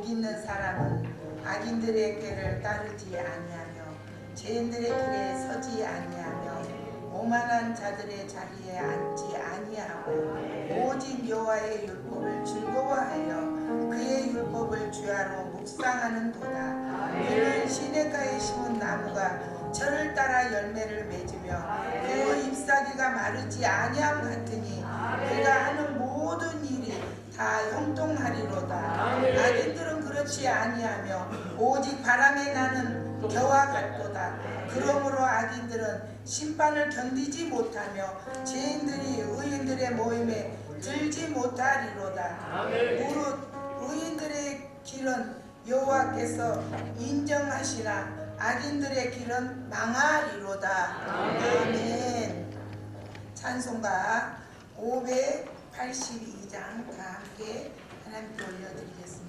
복 있는 사람은 악인들의 꾀를 따르지 아니하며 죄인들의 길에 서지 아니하며 오만한 자들의 자리에 앉지 아니하고 오직 여호와의 율법을 즐거워하여 그의 율법을 주야로 묵상하는도다. 그는 시냇가에 심은 나무가 철을 따라 열매를 맺으며 그 잎사귀가 마르지 아니함 같으니 그가 하는 모든 일이 다 형통하리로다. 악인들은 그렇지 아니하며 오직 바람에 나는 겨와 같도다. 그러므로 악인들은 심판을 견디지 못하며 죄인들이 의인들의 모임에 들지 못하리로다. 무릇 의인들의 길은 여호와께서 인정하시나 악인들의 길은 망하리로다. 아멘. 찬송가 582장 다 함께 하나님께 올려드리겠습니다.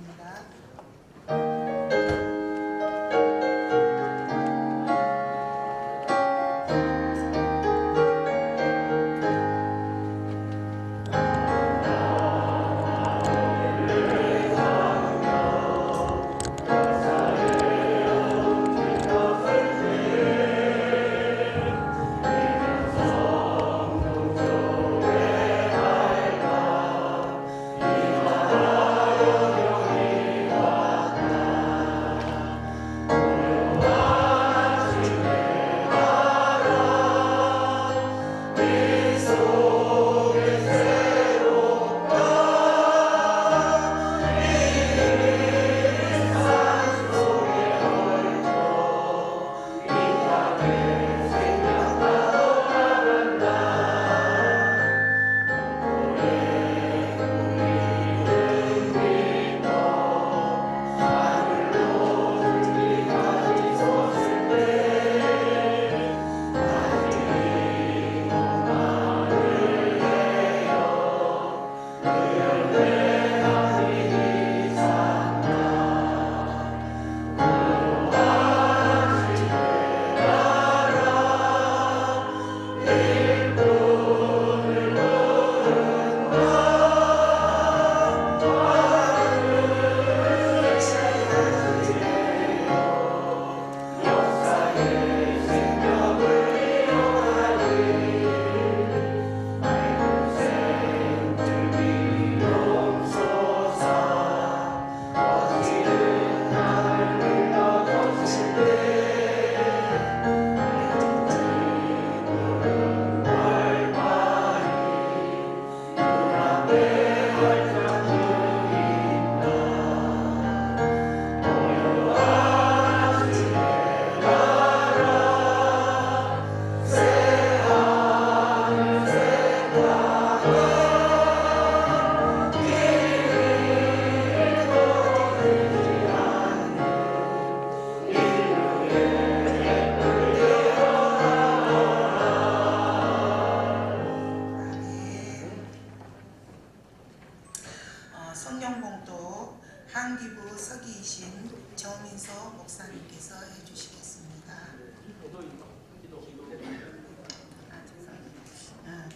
성경봉독 한기부 서기이신 정민서 목사님께서 해주시겠습니다.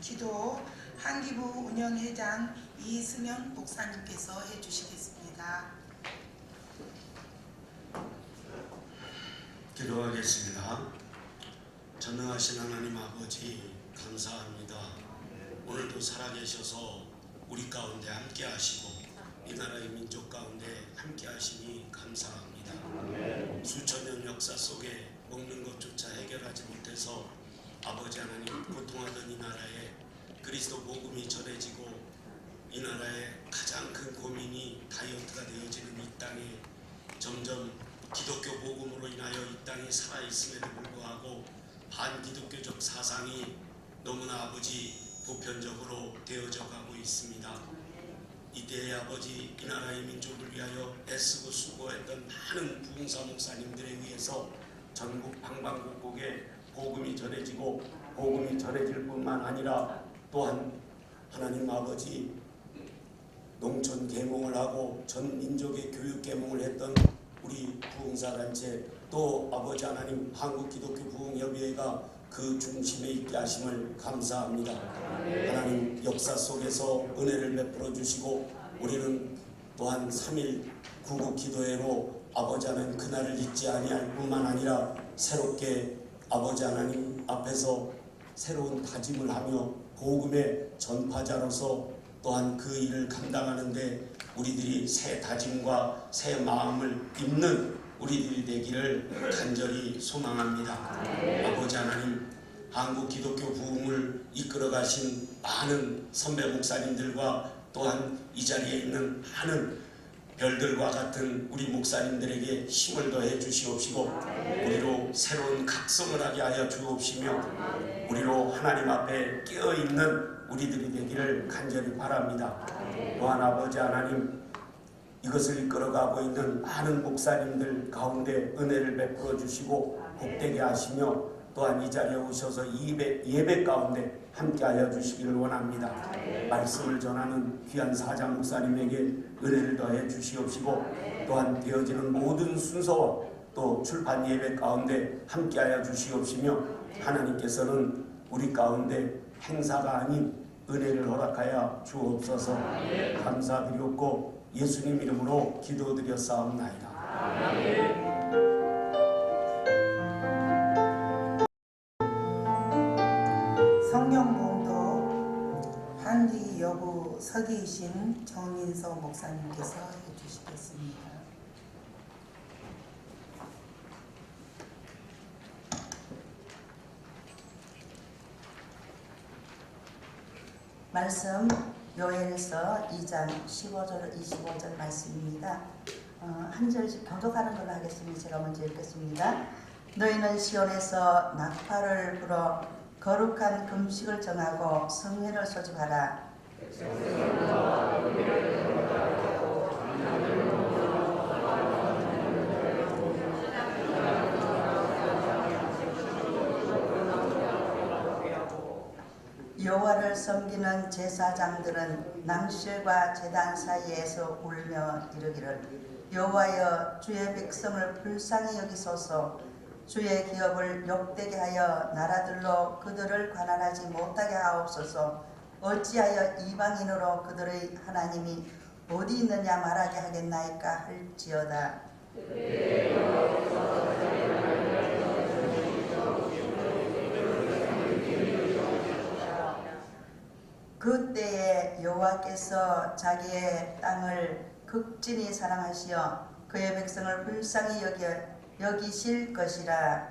기도 한기부 운영회장 이승현 목사님께서 해주시겠습니다. 기도하겠습니다. 전능하신 하나님 아버지 감사합니다. 오늘도 살아계셔서 우리 가운데 함께 하시고 이 나라의 민족 가운데 함께 하시니 감사합니다. 수천 년 역사 속에 먹는 것조차 해결하지 못해서 아버지 하나님 고통하던 이 나라에 그리스도 복음이 전해지고 이 나라의 가장 큰 고민이 다이어트가 되어지는 이 땅에 점점 기독교 복음으로 인하여 이 땅이 살아있음에도 불구하고 반기독교적 사상이 너무나 아버지 보편적으로 되어져 가고 있습니다. 이때의 아버지 이 나라의 민족을 위하여 애쓰고 수고했던 많은 부흥사 목사님들에 의해서 전국 방방곡곡에 복음이 전해지고 복음이 전해질 뿐만 아니라 또한 하나님 아버지 농촌 계몽을 하고 전 민족의 교육 계몽을 했던 우리 부흥사단체 또 아버지 하나님 한국기독교부흥협의회가 그 중심에 있게 하심을 감사합니다. 하나님 역사 속에서 은혜를 베풀어 주시고 우리는 또한 3.1 구국 기도회로 아버지 하나님 그날을 잊지 아니할 뿐만 아니라 새롭게 아버지 하나님 앞에서 새로운 다짐을 하며 복음의 전파자로서 또한 그 일을 감당하는데 우리들이 새 다짐과 새 마음을 입는 우리들이 되기를 간절히 소망합니다. 아버지 하나님, 한국 기독교 부흥을 이끌어 가신 많은 선배 목사님들과 또한 이 자리에 있는 많은 별들과 같은 우리 목사님들에게 힘을 더해 주시옵시고 우리로 새로운 각성을 하게 하여 주옵시며 우리로 하나님 앞에 깨어있는 우리들이 되기를 간절히 바랍니다. 또한 아버지 하나님, 이것을 이끌어가고 있는 많은 목사님들 가운데 은혜를 베풀어 주시고 복되게 하시며 또한 이 자리에 오셔서 예배 가운데 함께하여 주시기를 원합니다. 말씀을 전하는 귀한 사장 목사님에게 은혜를 더해 주시옵시고 또한 되어지는 모든 순서와 또 출판 예배 가운데 함께하여 주시옵시며 하나님께서는 우리 가운데 행사가 아닌 은혜를 허락하여 주옵소서. 감사드리옵고 예수님 이름으로 기도드렸사옵나이다. 성경봉도 한기 여부 서기이신 정인서 목사님께서 해주시겠습니다. 말씀 요엘서 2장 15절 25절 말씀입니다. 한 절씩 교독하는 걸로 하겠습니다. 제가 먼저 읽겠습니다. 너희는 시온에서 나팔을 불어 거룩한 금식을 정하고 성회를 소집하라. 여호와를 섬기는 제사장들은 낭실과 제단 사이에서 울며 이르기를 여호와여 주의 백성을 불쌍히 여기소서. 주의 기업을 욕되게 하여 나라들로 그들을 관할하지 못하게 하옵소서. 어찌하여 이방인으로 그들의 하나님이 어디 있느냐 말하게 하겠나이까 할지어다. 그때에 여호와께서 자기의 땅을 극진히 사랑하시어 그의 백성을 불쌍히 여기실 것이라.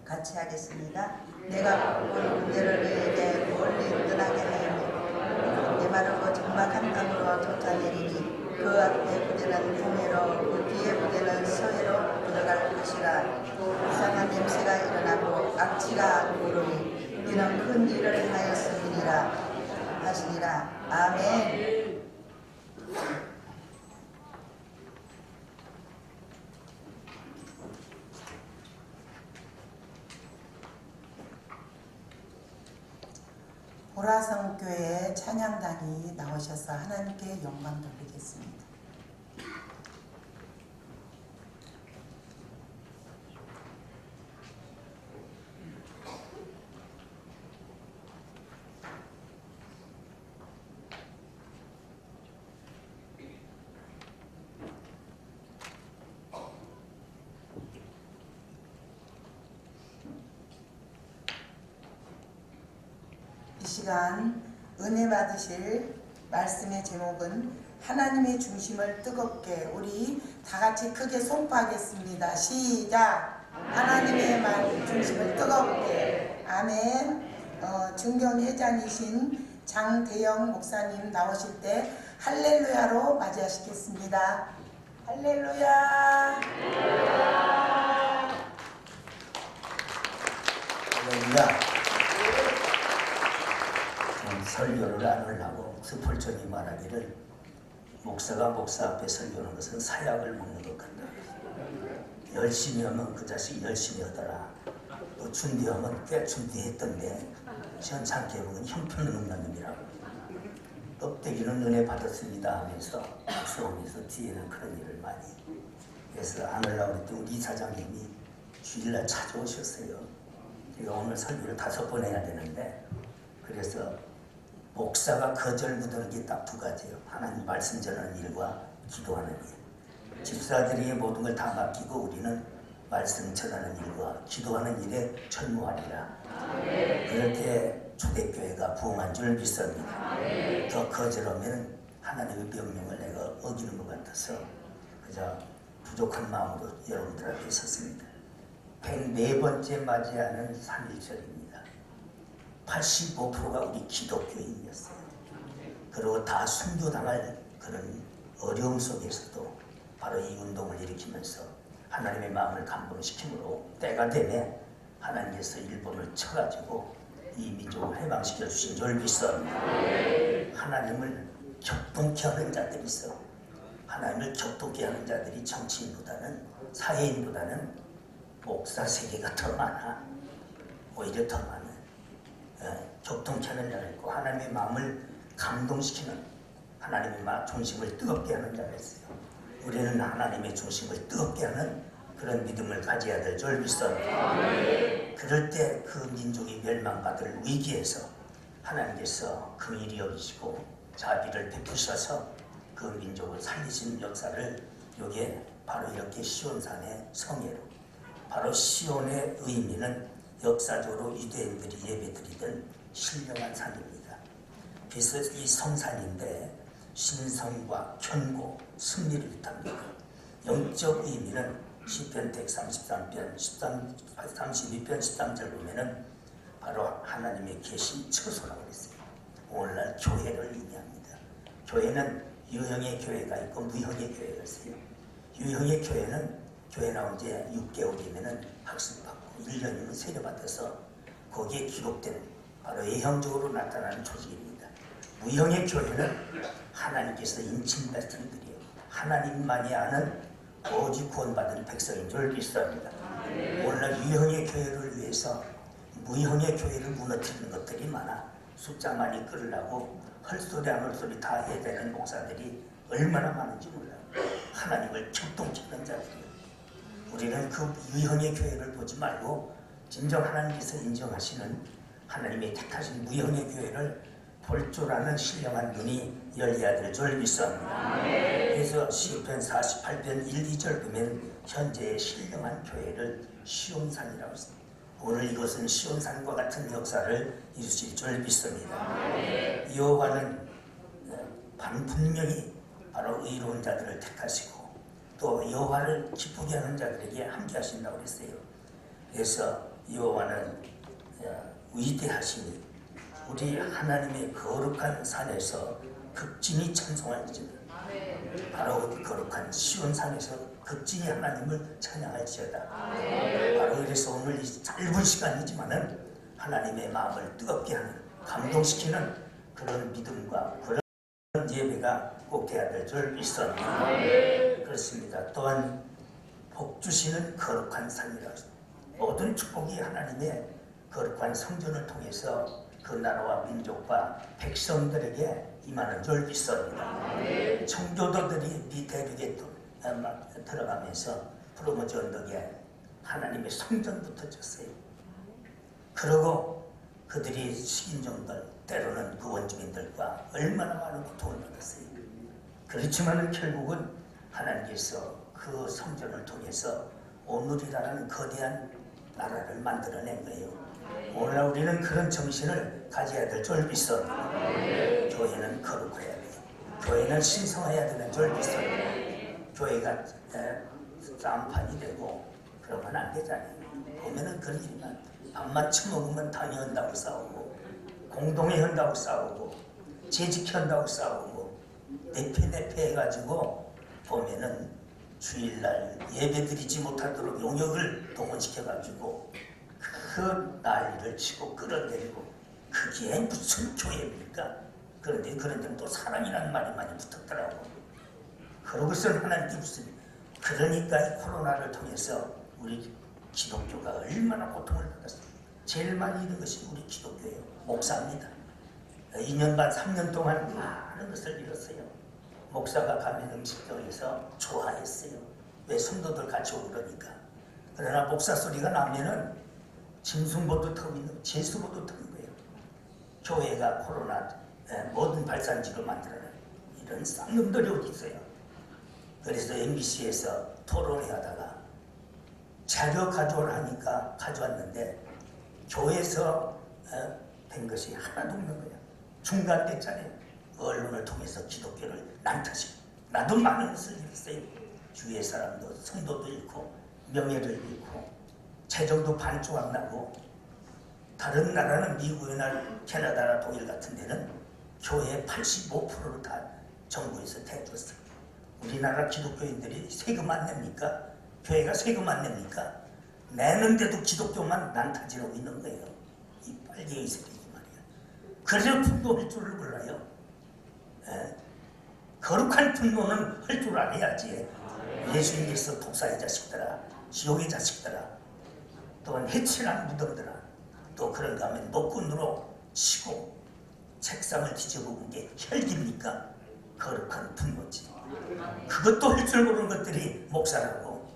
같이 하겠습니다. 내가 본 군대를 너에게 멀리 떠나게 하였노라. 메마르고 적막한 땅으로 쫓아내리니 그 앞에 부대는 동해로 그 뒤에 부대는 서해로 들어갈 것이라. 이상한 냄새가 일어나고 악취가 오르니 이는 큰 일을 행하였음이니라 하시니라. 아멘. 보라성교회 찬양단이 나오셔서 하나님께 영광 돌리겠습니다. 이 시간 은혜 받으실 말씀의 제목은 하나님의 중심을 뜨겁게, 우리 다 같이 크게 선포하겠습니다. 시작! 하나님의 중심을 뜨겁게. 아멘. 증경회장이신 장대영 목사님 나오실 때 할렐루야로 맞이하시겠습니다. 할렐루야. 할렐루야. 설교를 안 하려고 스펄전이 말하기를 목사가 목사 앞에 설교하는 것은 사약을 먹는 것 같다. 열심히 하면 그 자식 열심히 하더라. 또 준비하면 꽤 준비했던데 시원찮게 보면 형편 없는 놈이라고. 껍데기는 은혜 받았습니다 하면서 수업에서 뒤에는 그런 일을 많이. 그래서 하늘나올 때 우리 이사장님이 주일날 찾아오셨어요. 제가 오늘 설교를 5번 해야 되는데, 그래서 목사가 거절 묻는 게 딱 2가지예요. 하나님 말씀 전하는 일과 기도하는 일. 집사들이 모든 걸 다 맡기고 우리는 말씀 전하는 일과 기도하는 일에 전무하리라. 그럴 때 초대교회가 부흥한 줄 믿습니다. 더 거절하면 하나님의 명령을 내가 어기는 것 같아서 그저 부족한 마음으로 여러분들 앞에 섰습니다. 104번째 맞이하는 3.1절입니다. 85%가 우리 기독교인이었어요. 그리고 다 순교당할 그런 어려움 속에서도 바로 이 운동을 일으키면서 하나님의 마음을 감동시키므로 때가 되면 하나님께서 일본을 쳐가지고 이 민족을 해방시켜 주신 줄 믿습니다. 하나님을 격동케 하는 자들이 있어. 하나님을 격동케 하는 자들이 정치인보다는 사회인보다는 목사 세계가 더 많아. 오히려 더 많아. 격동케 하는 자가 있고 하나님의 마음을 감동시키는 하나님의 중심을 뜨겁게 하는 자가 있어요. 우리는 하나님의 중심을 뜨겁게 하는 그런 믿음을 가져야 될 줄 믿습니다. 그럴 때 그 민족이 멸망받을 위기에서 하나님께서 긍휼히 여기시고 자비를 베푸셔서 그 민족을 살리신 역사를 여기에 바로 이렇게 시온산의 성회로, 바로 시온의 의미는 역사적으로 유대인들이 예배드리던 신령한 산입니다. 그래서 이 성산인데 신성과 견고, 승리를 뜻합니다. 영적 의미는 시편 133편 32편 13절 보면은 바로 하나님의 계신 처소라고 그랬어요. 오늘날 교회를 의미합니다. 교회는 유형의 교회가 있고 무형의 교회가 있어요. 유형의 교회는 교회 나온 지 6개월이면은 학습받고 1년이면 세례받아서 거기에 기록된 바로 예형적으로 나타나는 조직입니다. 무형의 교회는 하나님께서 인친 백성들이에요. 하나님만이 아는 오직 구원받은 백성인 줄 믿습니다. 오늘날 유형의 교회를 위해서 무형의 교회를 무너뜨리는 것들이 많아. 숫자 많이 끌으려고 헐소리 안 헐소리 다 해야 되는 목사들이 얼마나 많은지 몰라요. 하나님을 격동시키는 자들이에요. 우리는 그 유형의 교회를 보지 말고 진정 하나님께서 인정하시는 하나님의 택하신 무형의 교회를 볼 줄 아는 신령한 눈이 열려야 될 줄 믿습니다. 그래서 시편 48편 1, 2절 보면 현재의 신령한 교회를 시온산이라고 했습니다. 오늘 이것은 시온산과 같은 역사를 이루실 줄 믿습니다. 여호와는 분명히 바로 의로운 자들을 택하시고 또 여호와를 기쁘게 하는 자들에게 함께 하신다고 했어요. 그래서 여호와는 위대하시니 우리 하나님의 거룩한 산에서 극진히 찬송할지어다. 바로 그 거룩한 시온산에서 극진히 하나님을 찬양할지어다. 바로 그래서 오늘 이 짧은 시간이지만은 하나님의 마음을 뜨겁게 하는, 감동시키는 그런 믿음과 그런 예배가 꼭 돼야 될 줄 믿습니다. 그렇습니다. 또한 복 주시는 거룩한 산이라고 합니다. 모든 축복이 하나님의 거룩한 성전을 통해서 그 나라와 민족과 백성들에게 임하는 줄 믿습니다. 청교도들이 이 대륙에 들어가면서 프로모지 언덕에 하나님의 성전부터 졌어요. 그러고 그들이 식인종들, 때로는 그 원주민들과 얼마나 많은 고통을 받았어요. 그렇지만 결국은 하나님께서 그 성전을 통해서 오늘이라는 거대한 나라를 만들어낸 거예요. 오늘날 우리는 그런 정신을 가져야 될 줄 믿습니다. 교회는 거룩해야 돼요. 교회는 신성해야 되는 줄 믿습니다. 교회가 쌈판이 되고 그러면 안 되잖아요. 보면은 그런 일이만 밥만 처먹으면 당연한다고 싸우고 공동회 한다고 싸우고 재직한다고 싸우고 내패 해가지고 보면은 주일날 예배드리지 못하도록 용역을 동원시켜가지고 그 난리를 치고 끌어내리고 그게 무슨 교회입니까? 그런데 그런 데는 또 사랑이라는 말이 많이 붙었더라고. 그러고서는 하나님께 묻습니다. 그러니까 이 코로나를 통해서 우리 기독교가 얼마나 고통을 받았어요. 제일 많이 잃은 것이 우리 기독교예요. 목사입니다. 2년 반, 3년 동안 많은 것을 잃었어요. 목사가 가면 음식점에서 좋아했어요. 왜 성도들 같이 오고 그러니까. 그러나 목사 소리가 나면은 짐승보도 터는 제수보도 터는 거예요. 교회가 코로나 모든 발산지로 만들어낸 이런 쌍놈들이 어디 있어요. 그래서 MBC에서 토론회 하다가 자료 가져오라 하니까 가져왔는데 교회에서 된 것이 하나도 없는 거예요. 중단됐잖아요. 언론을 통해서 기독교를 난타시고 나도 많은 것을 잃었어요. 주위의 사람도 성도도 잃고 명예를 잃고 재정도 반조각 나고 다른 나라는 미국이나 캐나다나 독일 같은 데는 교회의 85%를 다 정부에서 대줬어요. 우리나라 기독교인들이 세금 안 냅니까? 교회가 세금 안 냅니까? 내는데도 기독교만 난타지르고 있는 거예요. 이 빨갱이 새끼 말이야. 그래서 분노할 줄을 몰라요. 거룩한 분노는 할 줄 알아야지. 예수님께서 독사의 자식들아, 지옥의 자식들아, 또한 해치는 무덤들아, 또 그런가 하면 노끈으로 치고 책상을 뒤져보는 게 혈기입니까? 거룩한 분노지. 그것도 할 줄 모르는 것들이 목사라고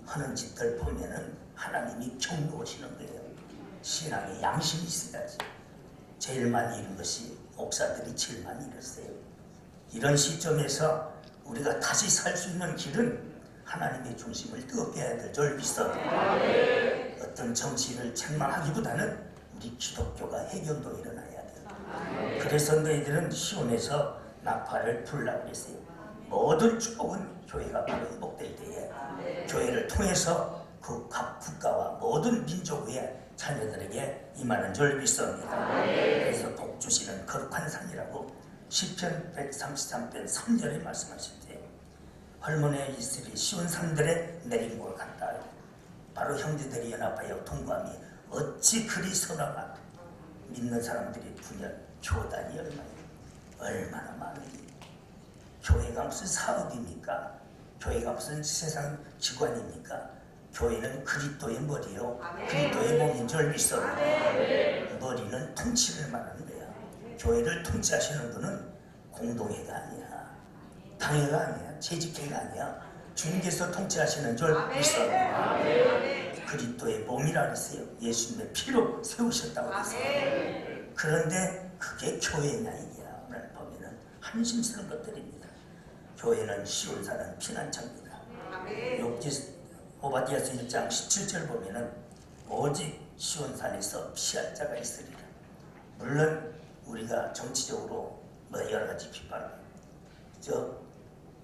하는 짓들 보면은 하나님이 경고하시는 거예요. 신앙에 양심이 있어야지. 제일 많이 잃은 것이 목사들이 제일 많이 잃었어요. 이런 시점에서 우리가 다시 살 수 있는 길은 하나님의 중심을 뜨겁게 해야 될 줄 믿어. 어떤 정치인을 책망하기보다는 우리 기독교가 해경도 일어나야 돼요. 그래서 너희들은 시온에서 나팔을 불라고 했어요. 모든 축복은 교회가 바로 회복될 때에 교회를 통해서 그 각 국가와 모든 민족의 자녀들에게 임하는 줄 믿습니다. 그래서 복 주시는 거룩한 산이라고 시편 133편 3절에 말씀하실 때 헐몬의 이슬이 시온 산들에 내린 것 같다. 바로 형제들이 연합하여 통과하며 어찌 그리 선하가 믿는 사람들이 분열 교단이 얼마나 많은지. 교회가 무슨 사업입니까? 교회가 무슨 세상 기관입니까? 교회는 그리스도의 머리요 그리스도의 몸인 줄 믿어. 머리는 통치를 말하는 거야. 교회를 통치하시는 분은 공동회가 아니야, 당회가 아니야, 재직회가 아니야. 주님께서 통치하시는 줄 믿어. 그리스도의 몸이라 그랬어요. 예수님의 피로 세우셨다고 그랬어요. 그런데 그게 교회냐 이냐 오늘 보면은 한심스러운 것들입니다. 교회는 시온 사는 피난처입니다. 욥기 오바댜서 1장 17절 보면은 오직 시온산에서 피할 자가 있으리라. 물론 우리가 정치적으로 뭐 여러 가지 비판을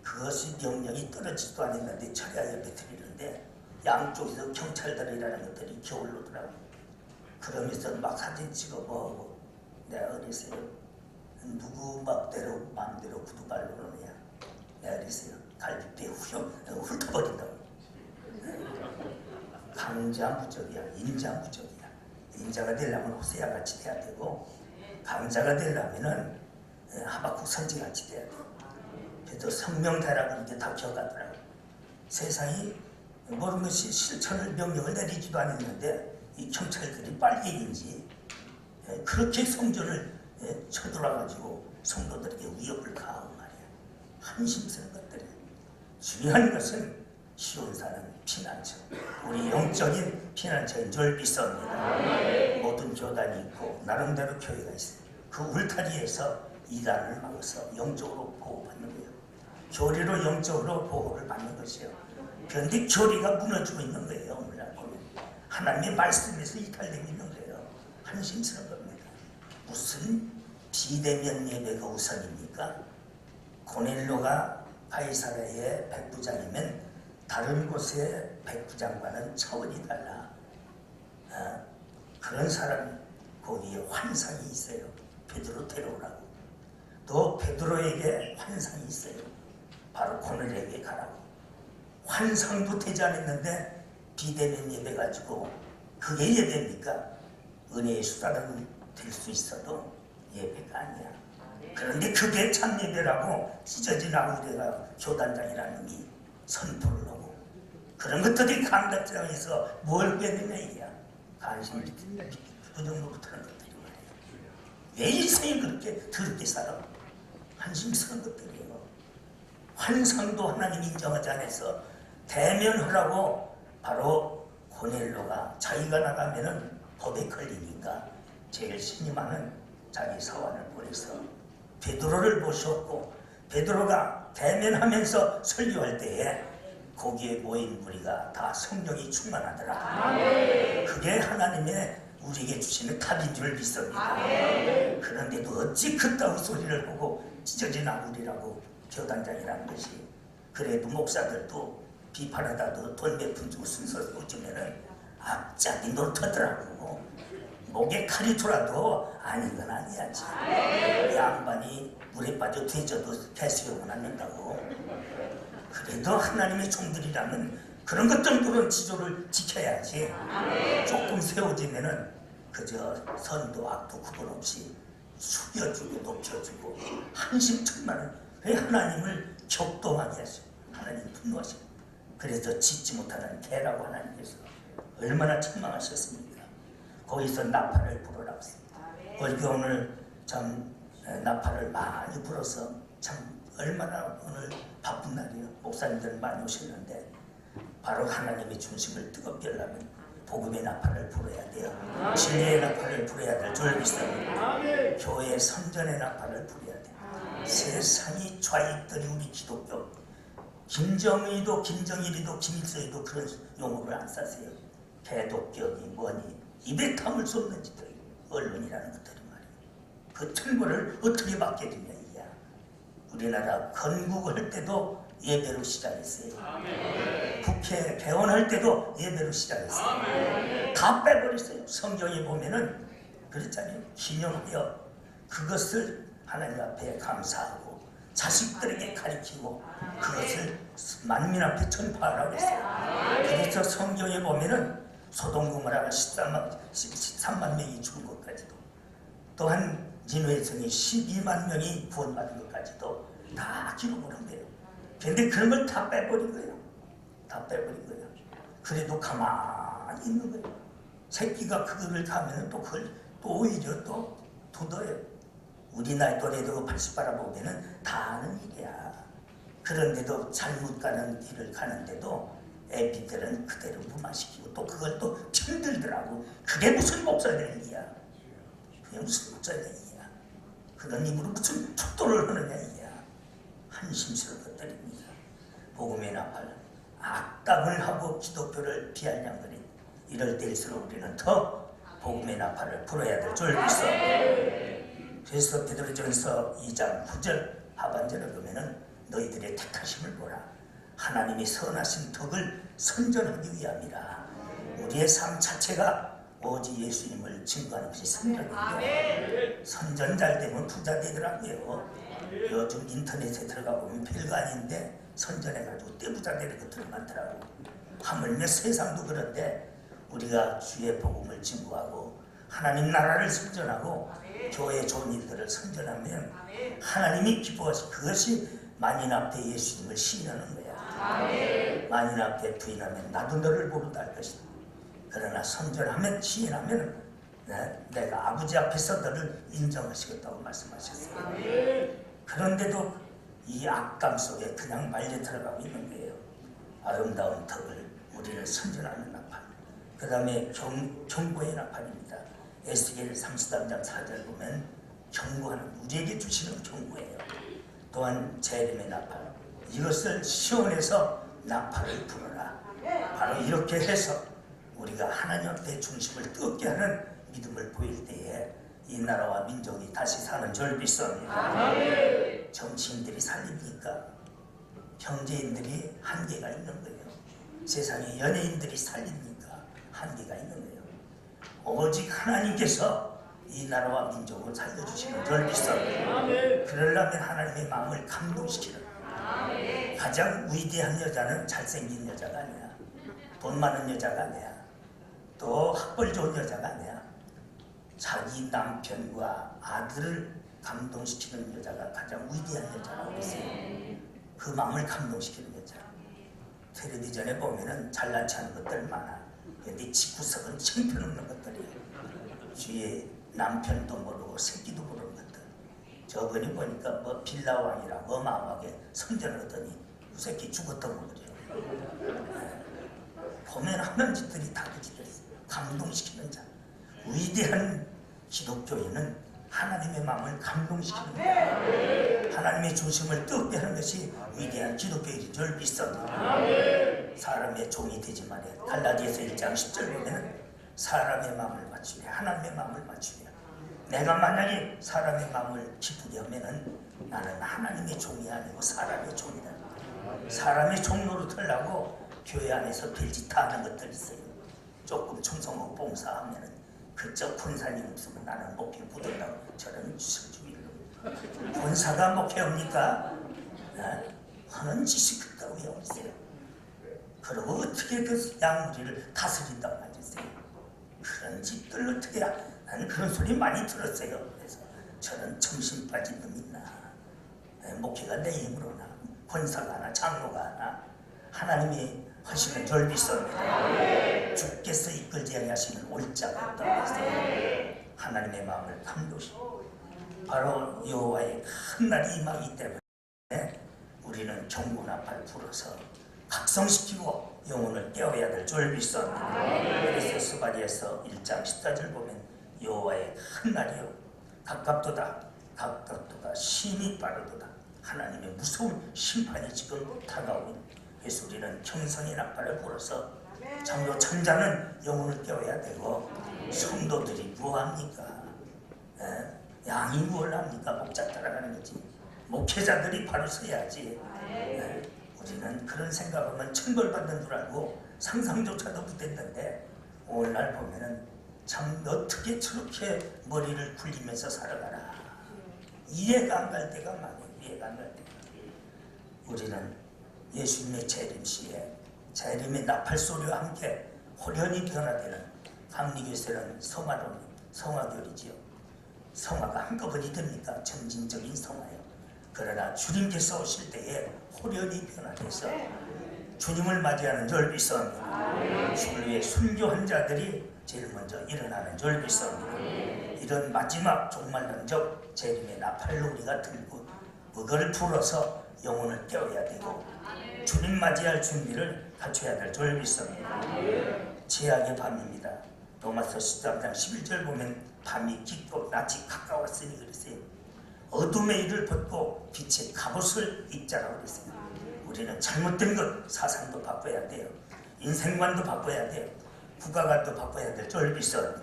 그것이 명령이 떨어지지도 않았는데 철야에 베트리는데 양쪽에서 경찰들이라는 것들이 겨울로더라고. 그러면서 막 사진 찍어 뭐하고 내가 어렸어요. 누구 마음대로 구두발로 그러냐. 내가 어렸어요. 갈비뼈 훑어버린다고. 강자무적이야, 인자무적이야. 인자가 되려면 호세아 같이 돼야 되고 강자가 되려면은 하박국 선지 같이 돼야 돼. 그래도 성명대라고 이렇게 다 기억하더라고. 세상이 모든 것이 실천을 명령을 내리지도 않았는데 이 경찰들이 빨갱인지 그렇게 성전을 쳐들어가지고 성도들에게 위협을 가하고 말이야. 한심스러운 것들이야. 중요한 것은 시온사는 피난처, 우리 영적인 피난처인 줄 믿습니다. 모든 교단이 있고 나름대로 교회가 있어요. 그 울타리에서 이단을 막아서 영적으로 보호받는 거예요. 교리로 영적으로 보호를 받는 것이에요. 그런데 교리가 무너지고 있는 거예요. 오늘날 보면 하나님의 말씀에서 이탈되고 있는 거예요. 한심스러운 겁니다. 무슨 비대면 예배가 우선입니까? 고넬료가 가이사랴의 백부장이면 다른 곳의 백부장과는 차원이 달라. 그런 사람 거기에 환상이 있어요. 베드로 데려오라고. 또 베드로에게 환상이 있어요. 바로 고넬료에게 가라고. 환상도 되지 않았는데 비대면 예배 가지고 그게 예배입니까? 은혜의 수단은 될 수 있어도 예배가 아니야. 그런데 그게 참 예배라고 찢어진 아우레가 교단장이라는 게 선포를 하고 그런 것들이 감각장에서 뭘 빼느냐 이야. 관심이 그 정도부터는 것들이 말이야. 왜 인생이 그렇게 더럽게 살아? 한심스러운 것들이에요. 환상도 하나님 인정하지 않아서 대면하라고 바로 고넬로가 자기가 나가면은 법에 걸리니까 제일 신임하는 자기 사원을 보내서 베드로를 모셨고 베드로가 대면하면서 설교할 때에 거기에 모인 무리가 다 성령이 충만하더라. 그게 하나님의 우리에게 주시는 답인 줄 믿습니다. 그런데도 어찌 그따위 소리를 하고 찢어진 아무리라고 교단장이라는 것이. 그래도 목사들도 비판하다도 돈 몇 푼 주고 순서 꽂으면은 앞잡이 노릇하더라고. 목에 칼이 돌아도 아닌 건 아니야지. 양반이 물에 빠져 뒤져도 개수용은 안 된다고. 그래도 하나님의 종들이라면 그런 것 정도는 지조를 지켜야지. 조금 세워지면은 그저 선도 악도 구분 없이 숙여주고 높여주고 한심천만은 왜 하나님을 격동하게 하시오. 하나님 분노하시오. 그래서 짓지 못하는 개라고 하나님께서 얼마나 책망하셨습니까? 거기서 나팔을 불어라고 했습니다. 우리가 오늘 참 나팔을 많이 불어서 참 얼마나 오늘 바쁜 날이에요. 목사님들 많이 오셨는데 바로 하나님의 중심을 뜨겁게 하려면 복음의 나팔을 불어야 돼요. 진리의 나팔을 불어야 될 줄 믿습니다. 교회 선전의 나팔을 불어야 돼요. 세상이 좌익들이 우리 기독교 김정의도 김정일이도 김일성이도 그런 용어를 안 쓰세요. 개독교니 뭐니 입에 담을 수 없는 짓들 언론이라는 것들이 말이에요. 그 틀보를 어떻게 받게 되냐 이야. 우리나라 건국을 때도 예배로 시작했어요. 국회 개원할 때도 예배로 시작했어요. 다 빼버렸어요. 성경에 보면은 그랬잖아요. 기념하여 그것을 하나님 앞에 감사하고 자식들에게 가르치고 그것을 만민 앞에 전파하라고 했어요. 그래서 성경에 보면은 소돔 고모라가 13만 명이 죽은 것까지도 또한 니느웨성이 12만 명이 구원받은 것까지도 다 기록을 한 거예요. 그런데 그런 걸 다 빼버린 거예요. 다 빼버린 거예요. 그래도 가만히 있는 거예요. 새끼가 그거를 가면 또 그걸 또 오히려 또 돋아요. 우리 나이 또래도 80 바라보면은 다 아는 일이야. 그런데도 잘못 가는 길을 가는데도 애비들은 그대로 무마시키고 또 그걸 또 힘들더라고. 그게 무슨 목사의 일이야. 그게 무슨 목사의 일이야. 그런 힘으로 무슨 척도를 하느냐 이야. 한심스러운 것들입니다. 복음의 나팔 악담을 하고 기독교를 비할 양들이 이럴 때일수록 우리는 더 복음의 나팔을 불어야 될 줄 믿어. 그래서 베드로전서 2장 9절 하반절을 보면은 너희들의 택하심을 보라. 하나님의 선하신 덕을 선전하기 위함이라. 우리의 삶 자체가 오직 예수님을 증거하는 것이 선전인데 선전 잘 되면 부자 되더라고요. 요즘 인터넷에 들어가 보면 별거 아닌데 선전해가지고 떼부자 되는 것들이 많더라고. 하물며 세상도 그런데 우리가 주의 복음을 증거하고 하나님 나라를 선전하고 교회 좋은 일들을 선전하면 하나님이 기뻐하시 그것이 만인 앞에 예수님을 시인하는 거야. 만인 앞에 부인하면 나도 너를 모른다 할 것이다. 그러나 선전하면 시인하면 내가 아버지 앞에서 너를 인정하시겠다고 말씀하셨어요. 그런데도 이 악감 속에 그냥 말려 들어가고 있는 거예요. 아름다운 덕을 우리를 선전하는 나팔. 그 다음에 경고의 나팔입니다. 에스겔 33장 4절 보면 경고하는 우리에게 주시는 경고예요. 또한 재림의 나팔. 이것을 시온에서 나팔을 불어라. 바로 이렇게 해서 우리가 하나님 앞에 중심을 뜨겁게 하는 믿음을 보일 때에 이 나라와 민족이 다시 사는 줄 믿습니다. 정치인들이 살립니까? 경제인들이 한계가 있는 거예요. 세상에 연예인들이 살립니까? 한계가 있는 거예요. 오직 하나님께서 이 나라와 민족을 살려주시는 줄 믿습니다. 그러려면 하나님의 마음을 감동시키는 가장 위대한 여자는 잘생긴 여자가 아니야. 돈 많은 여자가 아니야. 또 학벌 좋은 여자가 아니야. 자기 남편과 아들을 감동시키는 여자가 가장 위대한 여자라고 했어요. 그 마음을 감동시키는 여자. 텔레비전에 보면은 잘난 체 하는 것들 많아. 근데 집구석은 형편없는 것들이에요. 주의 남편도 모르고 새끼도 모르는 것들. 저번에 보니까 뭐 빌라왕이라 어마어마하게 선전을 하더니 그 새끼 죽었던 거 그래요. 보면 하는 짓들이 다 그지됐어. 감동시키는 자. 위대한 기독교인은 하나님의 마음을 감동시키는 거야. 하나님의 중심을 뜨겁게 하는 것이 위대한 기독교인인 줄 믿습니다. 사람의 종이 되지 말아야. 갈라디아서 1장 10절 보면 사람의 마음을 맞추며 하나님의 마음을 맞추며, 내가 만약에 사람의 마음을 기쁘게 하면은 나는 하나님의 종이 아니고 사람의 종이다. 사람의 종 노릇하려고 교회 안에서 별짓 다 하는 것들이 있어요. 조금 충성하고 봉사하면은 그저 권사님 없으면 나는 목회 못한다고 저는 주일로. 권사가 목회합니까? 하는 짓이 그렇다고 배워있어요. 그리고 어떻게 그 양무리를 다스린다고 하셨어요. 그런 짓들 어떻게 나는 그런 소리 많이 들었어요. 그래서 저는 정신 빠진 놈 있나? 목회가 내 힘으로나 권사가 하나 장로가 하나 하나님이 하시는 절 믿습니다. 주께서 이끌지 아니하시는 옳자가 없다고 했어요. 하나님의 마음을 감도시고 바로 여호와의 큰 날이 임하기 때문에 우리는 경고나팔 불어서 각성시키고 영혼을 깨워야 될 줄 믿습니다. 그래서 스바디에서 1장 14절 보면 여호와의 큰 날이요 가깝도다 가깝도다 심히 빠르도다. 하나님의 무서운 심판이 지금 다가오니, 그래서 우리는 경성의 나팔을 불어서 장로 천자는 영혼을 깨워야 되고, 성도들이 뭐합니까? 양이 뭘 합니까? 목자 따라가는 거지. 목회자들이 바로 서야지. 우리는 그런 생각하면 천벌받는 줄 알고 상상조차도 못했는데, 오늘날 보면은 참 어떻게 저렇게 머리를 굴리면서 살아가나 이해가 안 갈 때가 많아요. 이해가 안 갈 때가. 우리는 예수님의 재림시에 재림의 나팔소리와 함께 호련히 변화되는 감리교세는 성화교리지요. 성화가 한꺼번에 됩니까? 점진적인 성화요. 그러나 주님께서 오실 때에 호련히 변화돼서 주님을 맞이하는 줄 믿습니다. 주를 위해 순교한 자들이 제일 먼저 일어나는 줄 믿습니다. 이런 마지막 종말론적 재림의 나팔로 우리가 들고 그거를 불어서 영혼을 깨워야 되고 주님 맞이할 준비를 갖춰야 될 줄 믿습니다. 제약의 밤입니다. 로마서 13장 11절 보면 밤이 깊고 낮이 가까웠으니 그랬어요. 어둠의 일을 벗고 빛의 갑옷을 입자라고 그랬어요. 우리는 잘못된 것 사상도 바꿔야 돼요. 인생관도 바꿔야 돼요. 국가관도 바꿔야 될 줄 믿습니다.